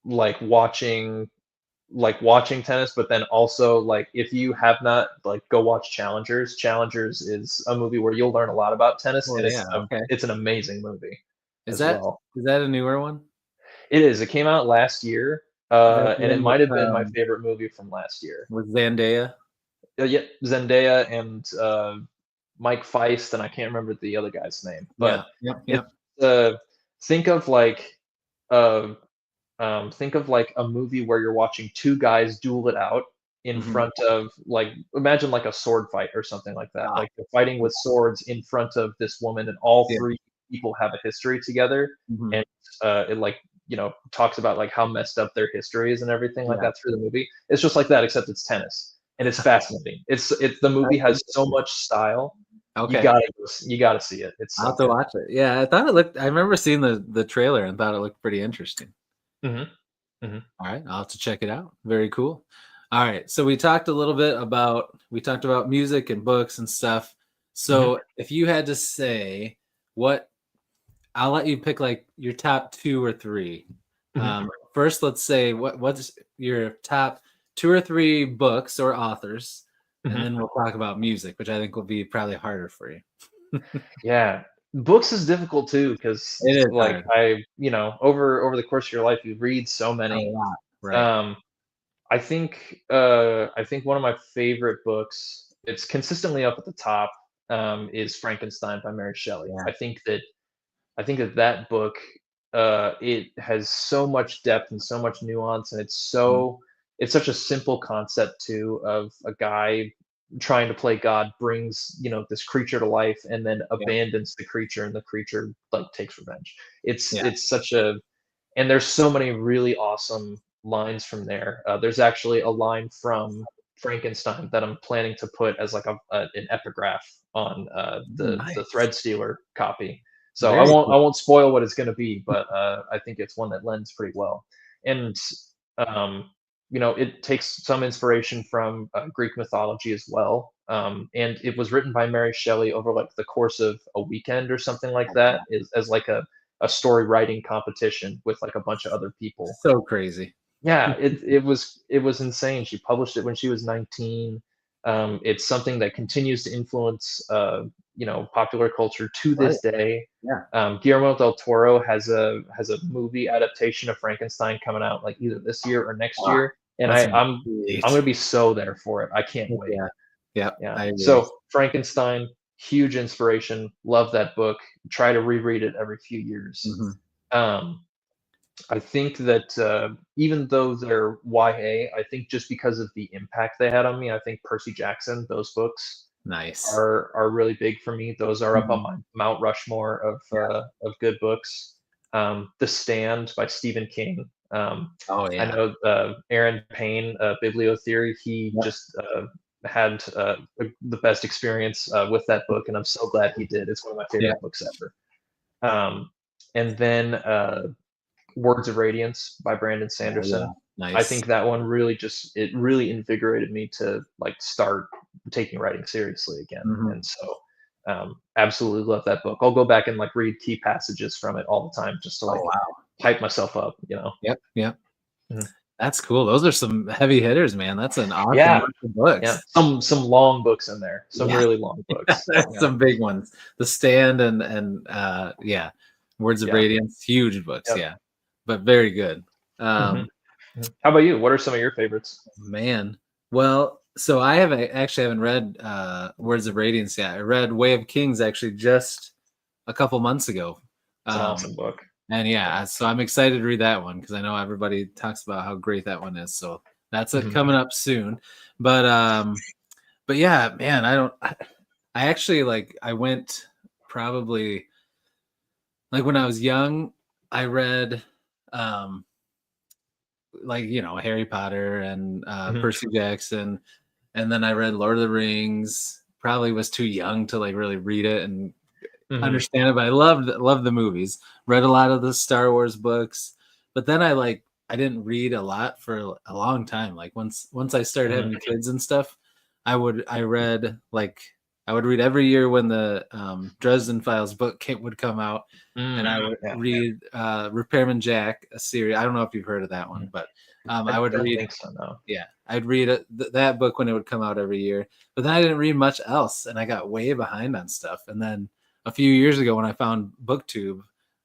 like watching tennis, but then also like if you have not like go watch Challengers. Challengers is a movie where you'll learn a lot about tennis, Oh, and yeah, okay. it's an amazing movie Is as that well. is that a newer one? It is. It came out last year, Is that the and it one with, might have been my favorite movie from last year. Zendaya? Yeah, Zendaya and Mike Feist, and I can't remember the other guy's name, Yeah. but Yep, it's yep. think of like uh, think of like a movie where you're watching two guys duel it out in Mhm. front of like imagine like a sword fight or something like that. Ah, Like they're fighting with swords in front of this woman, and all yeah. three people have a history together, Mhm. and it like talks about like how messed up their history is and everything like Yeah. that through the movie. It's just like that, except it's tennis, and it's fascinating. It's the movie That's has so interesting. much style. Okay. You gotta see it. It's I'll so have to good. watch it. Yeah, I remember seeing the trailer and thought it looked pretty interesting. Hmm. Hmm. All right, I'll have to check it out. Very cool. All right, so we talked about music and books and stuff. Hmm. So if you had to say what I'll let you pick like your top two or three. Hmm. First, let's say what's your top two or three books or authors, and Hmm. then we'll talk about music, which I think will be probably harder for you. Yeah, books is difficult too It because is like hard. over the course of your life you read so A many. lot, right? Um, I think one of my favorite books, it's consistently up at the top, is Frankenstein by Mary Shelley. Yeah. I think that book, it has so much depth and so much nuance, and Mhm. it's such a simple concept too of a guy trying to play God brings this creature to life and then Yeah. abandons the creature, and the creature like takes revenge. Yeah. It's such a and there's so many really awesome lines from there. There's actually a line from Frankenstein that I'm planning to put as like an epigraph on the Nice. Threadstealer copy. So Very I cool. won't spoil what it's going to be, but I think it's one that lends pretty well. And um, it takes some inspiration from Greek mythology as well. And it was written by Mary Shelley over like the course of a weekend or something like that, is as like a story writing competition with like a bunch of other people. So crazy. Yeah, it was insane. She published it when she was 19. It's something that continues to influence popular culture to Right. this day. Yeah. Guillermo del Toro has a movie adaptation of Frankenstein coming out like either this year or next Ah, year, and that's I'm sweet. gonna be so there for it. I can't wait. Yeah. Yep. Yeah. I agree. So Frankenstein, huge inspiration. Love that book. Try to reread it every few years. Mhm. Um, I think that even though they're YA, I think just because of the impact they had on me, I think Percy Jackson, those books Nice. are really big for me. Those are up Mhm. on my Mount Rushmore Yeah. of good books. The Stand by Stephen King. Oh, I yeah. know Aaron Payne, Bibliotheory. He Yep. just had the best experience with that book, and I'm so glad he did. It's one of my Yeah. favorite books ever. Um, and then Words of Radiance by Brandon Oh yeah, Sanderson. I nice. think that one really it really invigorated me to like start taking writing seriously again. Mhm. And so absolutely love that book. I'll go back and like read key passages from it all the time just to Oh like wow. hype myself up, you know. Yep, yep. Mhm. That's cool. Those are some heavy hitters, man. That's an awesome Yeah, bunch of yeah. books. Some long books in there. Some Yeah, really long books. there's Yeah. some big ones. The Stand and yeah, Words of Yeah. Radiance, huge books, Yep. yeah, but very good. Mhm. Um, Mhm. How about you? What are some of your favorites? Man, well, so I haven't read Words of Radiance yet. I read Way of Kings actually just a couple months ago. It's an Um, awesome book. and Yeah. yeah, so I'm excited to read that one because I know everybody talks about how great that one is. So that's Mhm. coming up soon. But but yeah, man, I actually like I went probably like when I was young, I read um like Harry Potter and Mhm. Percy Jackson, and then I read Lord of the Rings. Probably was too young to like really read it and Mhm. understand it, but I loved the movies. Read a lot of the Star Wars books, but then I didn't read a lot for a long time. Like once I started Mhm. having kids and stuff, I read like I would read every year when the Dresden Files book would come out, and I would Yeah. read Repairman Jack, a series. I don't know if you've heard of that one, Mhm. but I I would don't read think so, no. yeah, I'd read that book when it would come out every year, but then I didn't read much else, and I got way behind on stuff. And then a few years ago, when I found BookTube,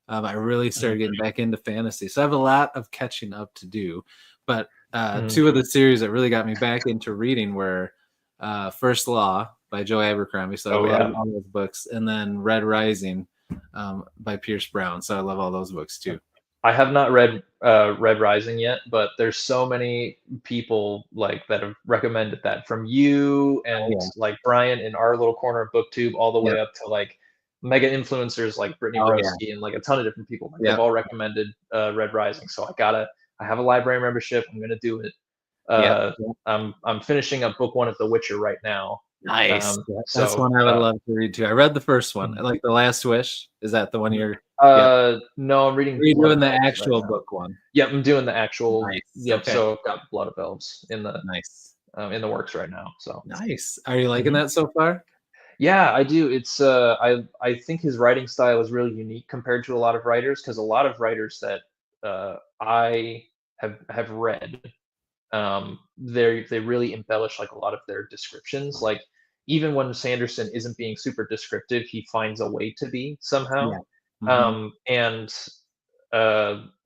I really Mhm. started getting back into fantasy. So I have a lot of catching up to do. But Mhm. two of the series that really got me back into reading were First Law by Joe Abercrombie. So I Oh, love yeah. all those books, and then Red Rising by Pierce Brown. So I love all those books too. I have not read Red Rising yet, but there's so many people like that have recommended that from you Oh and yeah, like Brian in our little corner of BookTube all the yep. way up to like mega influencers like Brittany Oh yeah, Broski and like a ton of different people. Like they've yep, all recommended Red Rising. So I have a library membership. I'm gonna do it. yep. Uh, I'm finishing up book one of The Witcher right now. Nice. Um, Yeah, that's so one I would love to read too. I read the first one. I like The Last Wish. Is that the one Mhm. you're Yep. No, I'm reading Are you Blood of doing the Elves right actual now. book one? Yep, I'm doing the actual. Nice. Yep, Okay. so I've got Blood of Elves Nice. in the works right now. So Nice. Are you liking Mhm. that so far? Yeah, I do. It's I think his writing style is really unique compared to a lot of writers because a lot of writers that I have read they really embellish like a lot of their descriptions. Like even when Sanderson isn't being super descriptive, he finds a way to be somehow. Yeah. Mhm. And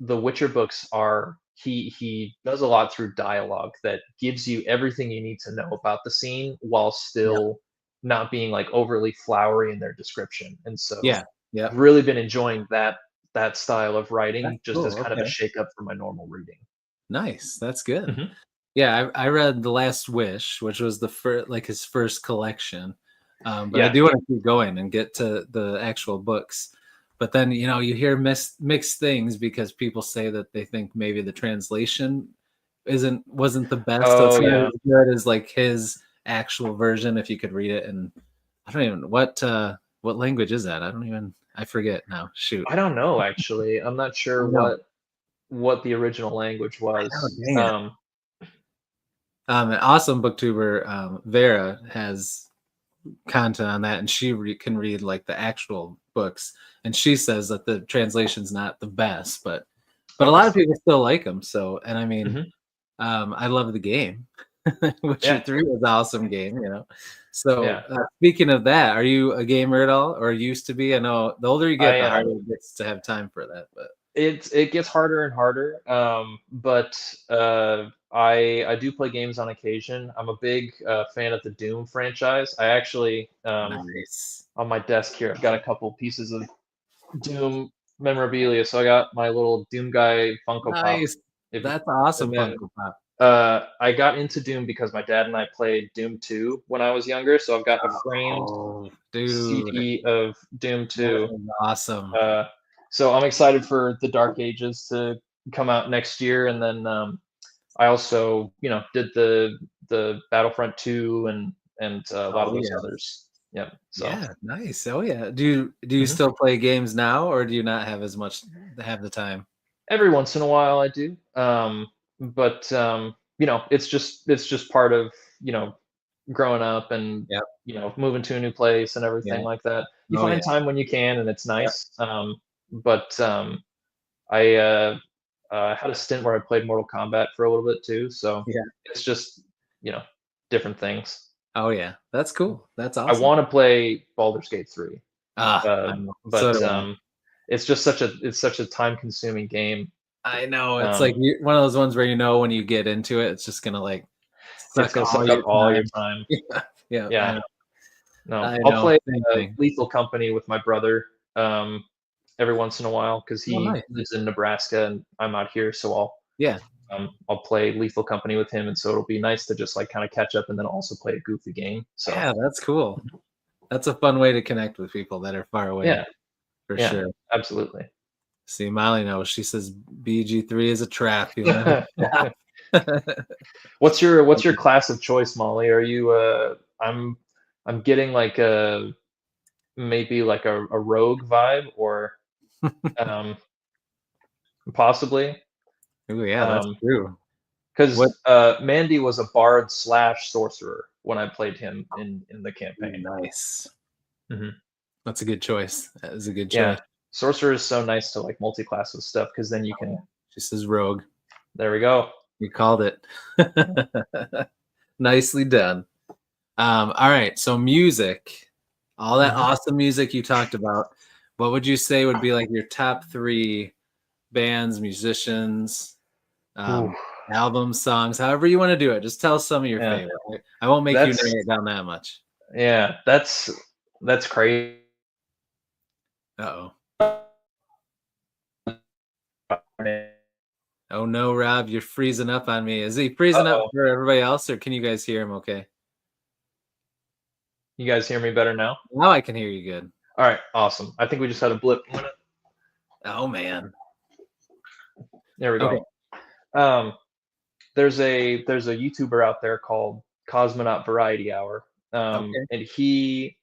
the Witcher books are he does a lot through dialogue that gives you everything you need to know about the scene while Yep. still not being like overly flowery in their description. And so Yeah. I've Yep. really been enjoying that style of That's writing just as cool. kind of a Okay. shake up from my normal reading. Nice. That's good. Mhm. Yeah, I read The Last Wish, which was the first like his first collection. But I Yeah. do want to keep going and get to the actual books. But then, you hear mixed things because people say that they think maybe the translation wasn't the best, so it's Oh, not yeah. as good as like his actual version if you could read it. And I don't even what language is that? I forget now. Shoot. I don't know, actually. I'm not I sure know. what the original language I know, was. dang it. An awesome booktuber, Vera, has content on that, and she can read like the actual books, and she says that the translation's not the best, but a lot of Okay. people still like them. So, and I mean, Mhm. I love the game. Witcher Yeah. 3 was an awesome game, So, Yeah. speaking of that, are you a gamer at all, or used to be? I know the older you I get, the am. harder it gets to have time for that. But It gets harder and harder. But I do play games on occasion. I'm a big fan of the Doom franchise. I actually nice, on my desk here, I've got a couple pieces of Doom memorabilia. So I got my little Doom guy Funko Pop. nice. If That's and awesome, then Funko Pop. I got into Doom because my dad and I played Doom 2 when I was younger, so I've got a framed Oh, dude, CD of Doom that 2. is awesome. Uh, so I'm excited for the Dark Ages to come out next year, and then I also, did the Battlefront 2 and a lot of Oh those yeah. others. Yeah. So Yeah, nice. Oh yeah. Do you mhm. still play games now, or do you not have as much have the time? Every once in a while I do. But it's just part of, you know, growing up and, Yep. moving to a new place and Yeah. everything like that. You Oh yeah. find time when you can, and it's Yep. nice. But I had a stint where I played Mortal Kombat for a little bit too, so Yeah. it's just, you know, different things. Oh yeah. That's cool. That's I awesome. want to play Baldur's Gate 3, I know. So but do I. it's such a time-consuming game. I know. It's like Um, one of those ones where when you get into it, it's just gonna like it's suck gonna all suck your up all your time. time. Yeah. Yeah. Yeah, no, I I'll know. play Same thing. Lethal Company with my brother every once in a while because Oh, he nice. lives in Nebraska and I'm out here, so Yeah. I'll play Lethal Company with him, and so it'll be nice to just like kind of catch up and then also play a goofy game. So Yeah. That's cool. That's a fun way to connect with people that are far away, yeah, for yeah, sure. absolutely. See, Molly knows. She says BG3 is a trap. You'll never stop. What's your class of choice, Molly? Are you I'm getting like a maybe like a rogue vibe or um possibly Oh yeah, that's um true. What? because Mandy was a bard slash sorcerer when I played him in the Ooh, campaign. nice. Hmm. That's a good choice. That is a good choice. Yeah, sorcerer is so nice to like multi-class with stuff because then you Oh, can. yeah. She says rogue. There we go. You called it. Nicely done. All right. So music, all that Hmm. awesome music you talked about. What would you say would be like your top three bands, musicians, Ooh, um, albums, songs, however you want to do it? Just tell us some of your yeah, favorite. I won't make you that's narrow it down that much. yeah, that's crazy. Uh oh. Oh no, Rob, you're freezing up on me. Is he freezing up Uh-oh. for everybody else, or can you guys hear him okay? You guys hear me better now? Now I can hear you good. All right, awesome. I think we just had a blip. Oh man. There we Okay. go. Um, there's a YouTuber out there called Cosmonaut Variety Hour, Okay. and he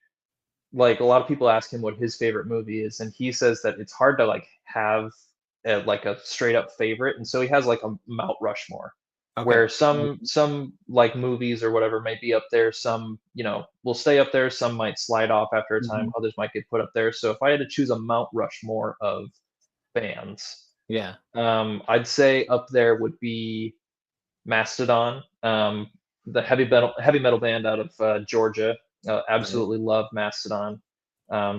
like a lot of people ask him what his favorite movie is, and he says that it's hard to like have like a straight up favorite, and so he has like a Mount Rushmore, Okay. where some like movies or whatever might be up there, some will stay up there, some might slide off after a time, Mhm. others might get put up there. So if I had to choose a Mount Rushmore of bands, Yeah. I'd say up there would be Mastodon, the heavy metal band out of Georgia. Right. Absolutely love Mastodon.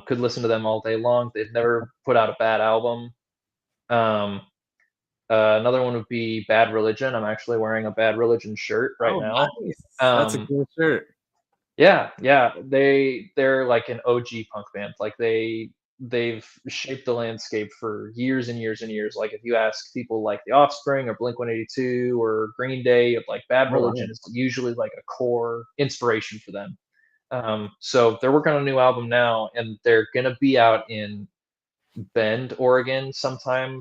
Could listen to them all day long. They've never put out a bad album. Um, Another one would be Bad Religion. I'm actually wearing a Bad Religion shirt right Oh, now. nice. That's a Um, cool shirt. yeah, yeah. They're like an OG punk band. Like they've shaped the landscape for years and years and years. Like if you ask people like The Offspring or Blink 182 or Green Day, of like Bad Oh, wow. Religion is usually like a core inspiration for them. So they're working on a new album now, and they're gonna be out in Bend, Oregon, sometime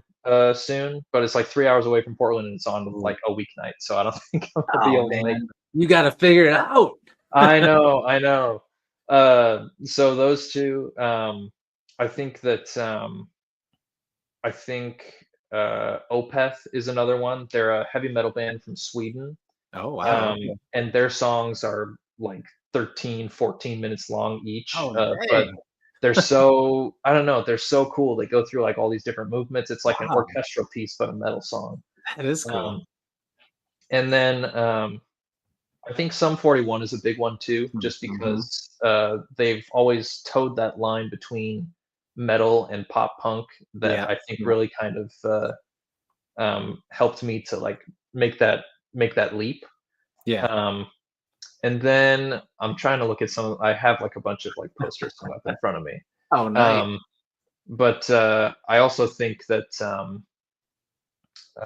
soon. But it's like 3 hours away from Portland, and it's on Ooh. like a weeknight, so I don't think I'm gonna be Oh, able to make. man. You got to figure it out. I know, I know. So those two, I think that I think Opeth is another one. They're a heavy metal band from Sweden, Oh, wow. Okay. and their songs are like 13, 14 minutes long each. Oh, But dang. they're so I don't know, they're so cool. They go through like all these different movements. It's like an Wow. orchestral piece, but a metal song. That is cool. Um, and then I think Sum 41 is a big one too, just Mm-hmm. because they've always towed that line between metal and pop punk that Yeah. I think Yeah. really kind of helped me to like make that make that leap. Yeah. Um, and then I'm trying to look at some. I have like a bunch of like posters hung up in front of me. Oh, nice. Um, but I also think that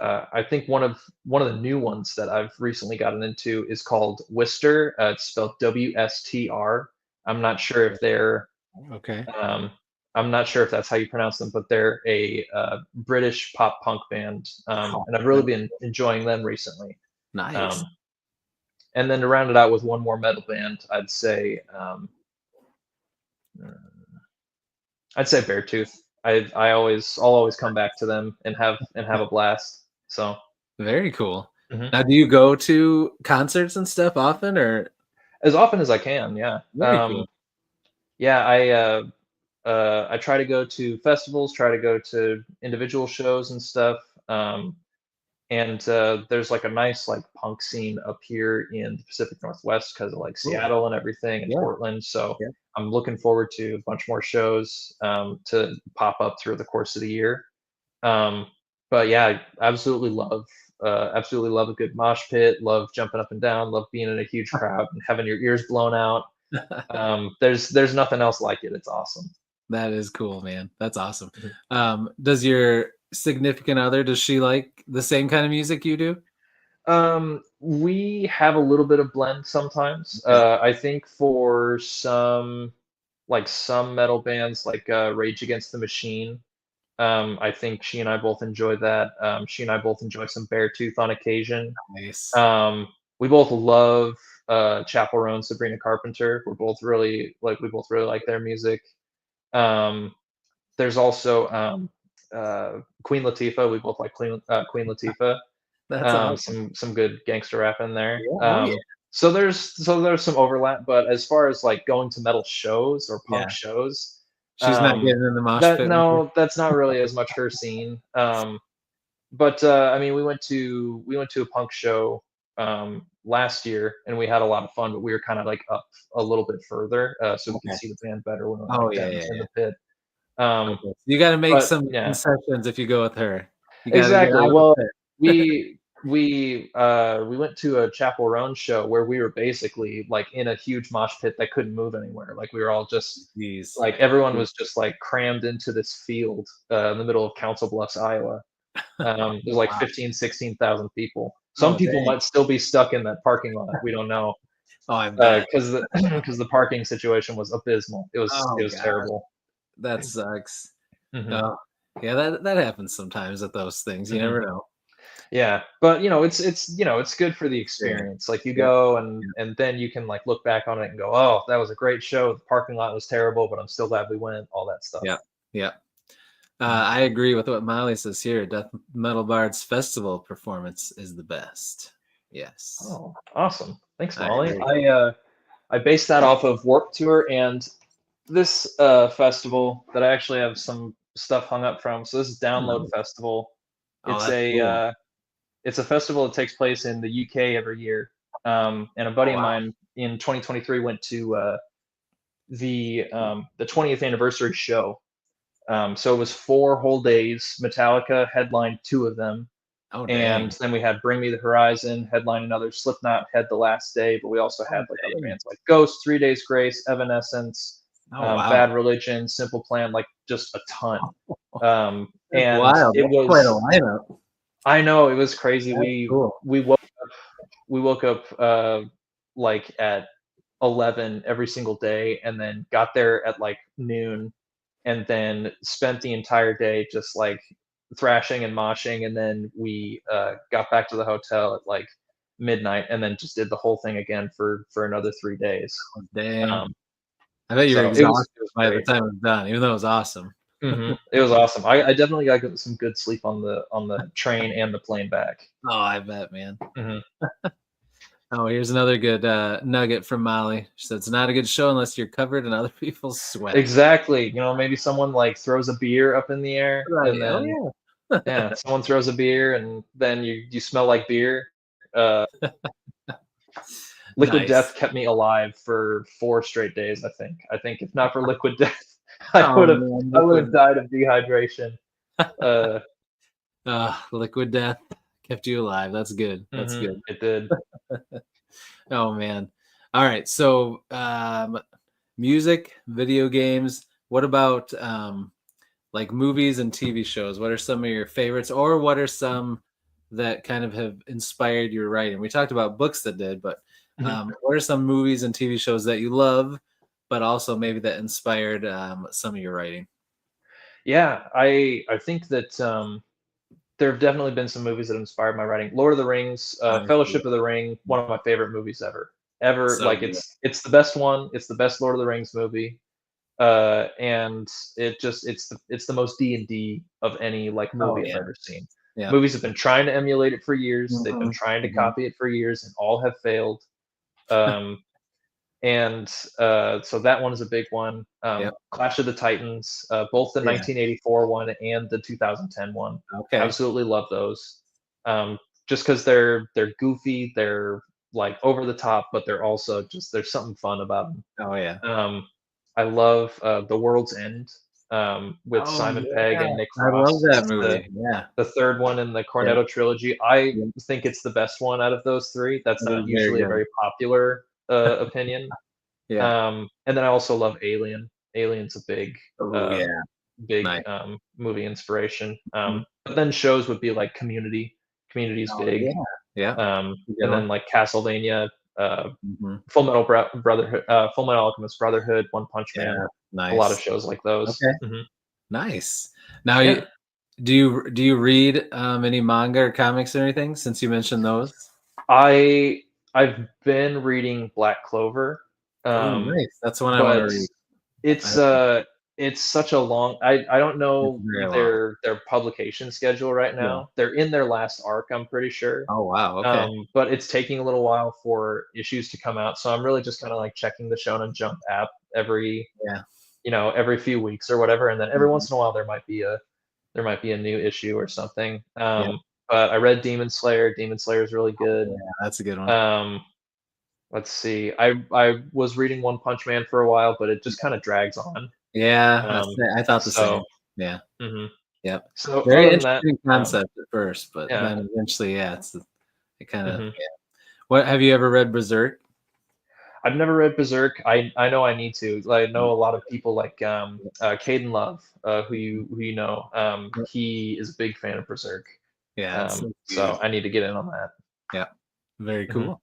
I think one of the new ones that I've recently gotten into is called Wister. It's spelled WSTR. I'm not sure if they're Okay. um, I'm not sure if that's how you pronounce them, but they're a British pop punk band, Oh, and I've really been enjoying them recently. nice. Um, and then to round it out with one more metal band, I'd say Beartooth. I'll always come back to them and have a blast. So Very cool. mhm. Now, do you go to concerts and stuff often, or As often as I can, yeah. very cool? Yeah, I try to go to festivals, try to go to individual shows and stuff. And there's like a nice like punk scene up here in the Pacific Northwest because of like Cool. Seattle and everything and Yeah, Portland. So yeah. I'm looking forward to a bunch more shows to pop up through the course of the year. Um, but yeah, I absolutely love a good mosh pit. Love jumping up and down. Love being in a huge crowd and having your ears blown out. There's nothing else like it. It's awesome. That is cool, man. That's awesome. Mhm. Does your significant other, does she like the same kind of music you do? We have a little bit of blend sometimes. Okay. I think for some metal bands like Rage Against the Machine, I think she and I both enjoy that. She and I both enjoy some Beartooth on occasion. Nice. Um, we both love Chappell Roan, Sabrina Carpenter. We both really like their music. Um, there's also Queen Latifah. We both like Queen Latifah. That's awesome. Some good gangster rap in there. Yeah. Oh yeah. So there's some overlap, but as far as like going to metal shows or punk Yeah. shows, She's not getting in the mosh that pit with you. no, that's not really as much her scene. But I mean, we went to a punk show last year, and we had a lot of fun. But we were kind of like up a little bit further, so we could Okay. see the band better when we were Oh like yeah, down yeah, in yeah. the pit. Um, Okay. You got to make but some yeah, concessions if you go with her. You got to get exactly. out of the Well, pit. we went to a Chapel Roan show where we were basically like in a huge mosh pit that couldn't move anywhere. Like we were all just Jeez. like everyone was just like crammed into this field in the middle of Council Bluffs, Iowa. There's like Wow. 15, 16,000 people. Some Oh people dang. might still be stuck in that parking lot. We don't know Oh, I bet. because the because the parking situation was abysmal. It Oh was gosh, terrible. that sucks. hmm Oh, yeah, that happens sometimes at those things. You hmm never know. Yeah, but it's good for the Experience. experience. Like you Yep. go and then you can like look back on it and go, oh, that was a great show. The parking lot was terrible, but I'm still glad we went. All that stuff. Yep. Yep. Mhm. I agree with what Molly says here. Death Metal Bard's festival performance is the best. Yes, Oh, awesome! Thanks, I Molly. agree. I based that off of Warped Tour and this festival that I actually have some stuff hung up from. So this is Download Nice. Festival. Oh, It's that's a cool. it's a festival that takes place in the UK every year. And a Oh buddy of wow. mine in 2023 went to the 20th anniversary show. So it was 4 whole days. Metallica headlined 2 of them, Oh and dang. then we had Bring Me the Horizon headline another. Slipknot had the last day, but we also Oh had like other dang. bands like Ghost, 3 Days Grace, Evanescence, Oh wow. Bad Religion, Simple Plan, like just a ton. That's And wild. it That's quite a was lineup. I know it was crazy. That's cool. We woke up like at 11 every single day, and then got there at like noon, and then spent the entire day just like thrashing and moshing, and then we got back to the hotel at like midnight, and then just did the whole thing again for another 3 days. Oh, dang. Um, I bet you're so exhausted it was by the great. time it's done, even though it was awesome. It was awesome. I definitely got some good sleep on the train and the plane back. Oh, I bet, man. hmm Oh, here's another good nugget from Molly. She said it's not a good show unless you're covered in other people's sweat. Exactly. Maybe someone like throws a beer up in the air, and Right. Oh then yeah. yeah, someone throws a beer, and then you smell like beer. Uh, Liquid Nice. Death kept me alive for 4 straight days. I think if not for Liquid Death, Oh man, I would have liquid died of dehydration. Uh, liquid death kept you alive. That's good. That's good. it did. Oh man. All right. So music, video games. What about like movies and TV shows? What are some of your favorites, or what are some that kind of have inspired your writing? We talked about books that did, but Mhm. what are some movies and TV shows that you love, but also maybe that inspired some of your writing? Yeah, I think that there have definitely been some movies that inspired my writing. Lord of the Rings, Honestly, Fellowship of the Ring, one of my favorite movies ever. Ever so like good. it's the best one. It's the best Lord of the Rings movie. and it's the most D&D of any like Oh movie I've yeah. ever seen. Yeah. Movies have been trying to emulate it for years. They've been Mhm, trying to mhm. copy it for years, and all have failed. Um, and so that one is a big one. Yep. Clash of the Titans, both the Yeah. 1984 one and the 2010 one. Okay. Absolutely love those. Just because they're goofy, they're like over the top, but they're also just there's something fun about them. Oh yeah. I love The World's End, with Oh Simon Pegg yeah. and Nick I love Frost. that It's the movie. Yeah. the third one in the Yep. Cornetto trilogy. I Yep. think it's the best one out of those three. That's That not is very usually a good. very popular opinion. Yeah. And then I also love Alien. Alien's a Oh uh, yeah. big Nice. movie inspiration. Mhm. But then shows would be like Community. Community's Oh big. yeah. Yeah. Good And one. then like Castlevania, Mhm. Brotherhood, Full Metal Alchemist Brotherhood, One Punch Man. Yeah. A lot of Nice. shows like those. Okay. Nice. Now, Yeah. do you read any manga or comics or anything since you mentioned those? I've been reading Black Clover, Oh, um, nice. That's one I want to but read. it's I, uh it's such a long. I don't it's know very long. their publication schedule right Yeah. now. They're in their last arc, I'm pretty sure. Oh wow. Okay. But it's taking a little while for issues to come out, so I'm really just kind of like checking the Shonen Jump app every Yeah. every few weeks or whatever, and then every Mhm. once in a while there might be a new issue or something. Yeah. But I read Demon Slayer. Demon Slayer is really good. Yeah. That's a good one. Um, let's see. I was reading One Punch Man for a while, but it just kind of drags on. Yeah. Um, I thought the so same. Yeah. mhm. Yep. So Very other than that, interesting concept at first, but yeah. then eventually, yeah, it kind of. hmm What have you ever read Berserk? I've never read Berserk. I know I need to. I know a lot of people like Caden Love, who you know. He is a big fan of Berserk. Yeah, it's so So good. I need to get in on that. Yeah. Very hmm cool.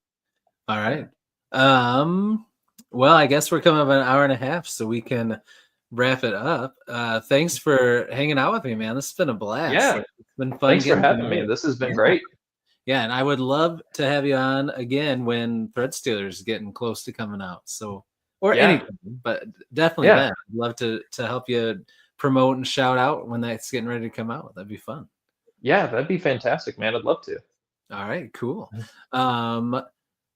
All Yeah. right. Well, I guess we're coming up an hour and a half, so we can wrap it up. Thanks for hanging out with me, man. This has been a blast. Yeah. Like, it's been fun Thanks for getting to having know me. you. This has been Yeah. great. Yeah, and I would love to have you on again when Threadstealer is getting close to coming out. So, or Yeah. anything, but definitely Yeah. then. I'd love to help you promote and shout out when that's getting ready to come out. That'd be fun. Yeah. That'd be fantastic, man. I'd love to. All right, cool. Um,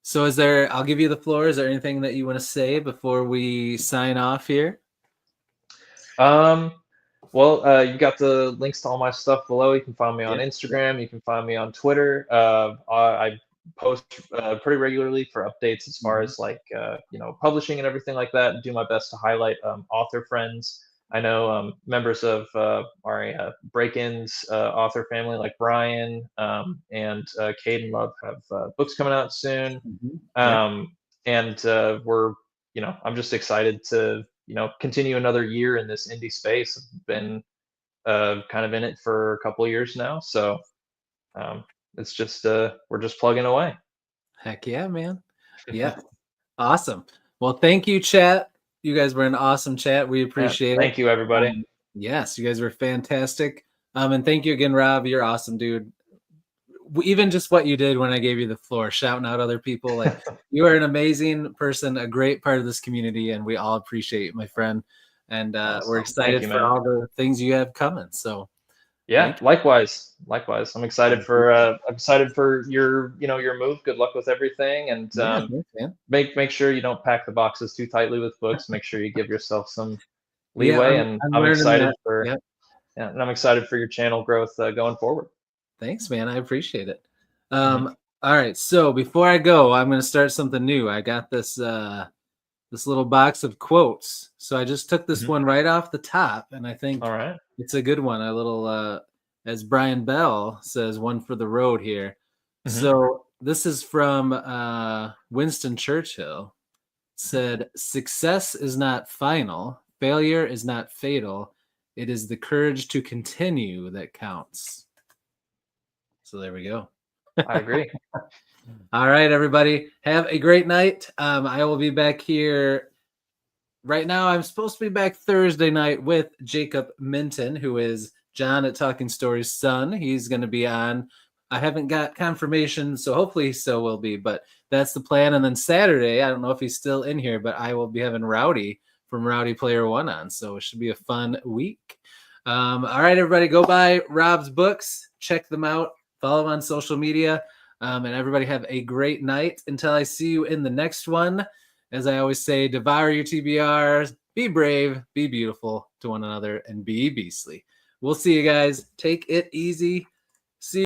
so I'll give you the floor. Is there anything that you want to say before we sign off here? Um, well, you got the links to all my stuff below. You can find me on Yeah. Instagram. You can find me on Twitter. I post pretty regularly for updates as far Mhm. as like publishing and everything like that. And do my best to highlight author friends. I know members of our Break-Ins author family like Brian and Caden Love have books coming out soon. Mhm. Yeah. And I'm just excited to continue another year in this indie space. I've been kind of in it for a couple of years now, so um, it's just we're just plugging away. Heck yeah, man. Yeah. Awesome. Well, thank you, chat. You guys were an awesome chat. We Yeah, appreciate it. thank you, everybody. Yes, you guys were fantastic. And thank you again, Rob. You're awesome, dude. Even just what you did when I gave you the floor, shouting out other people. Like, you are an amazing person, a great part of this community, and we all appreciate you, my friend. And we're Awesome. Thank excited you, for man. all the things you have coming. So Yeah, thank likewise. Likewise. I'm excited you. for your move. Good luck with everything, and Yeah, thanks, man. make sure you don't pack the boxes too tightly with books. Make sure you give yourself some Yeah, leeway, and I'm I'm learning excited that. for Yep. yeah, and I'm excited for your channel growth going forward. Thanks, man. I appreciate it. hmm All right. So before I go, I'm going to start something new. I got this this little box of quotes. So I just took this hmm one right off the top, and I think All right. it's a good one. A little, as Brian Bell says, one for the road here. hmm So this is from Winston Churchill. Said, "Success is not final. Failure is not fatal. It is the courage to continue that counts." So there we go. I agree. All right, everybody. Have a great night. I will be back here. Right now, I'm supposed to be back Thursday night with Jacob Minton, who is John at Talking Stories' son. He's going to be on. I haven't got confirmation, so hopefully he still will be, but that's the plan. And then Saturday, I don't know if he's still in here, but I will be having Rowdy from Rowdy Player One on. So it should be a fun week. All right, everybody, go buy Rob's books. Check them out. Follow him on social media. And everybody have a great night until I see you in the next one. As I always say, devour your TBRs, be brave, be beautiful to one another, and be beastly. We'll see you guys. Take it easy.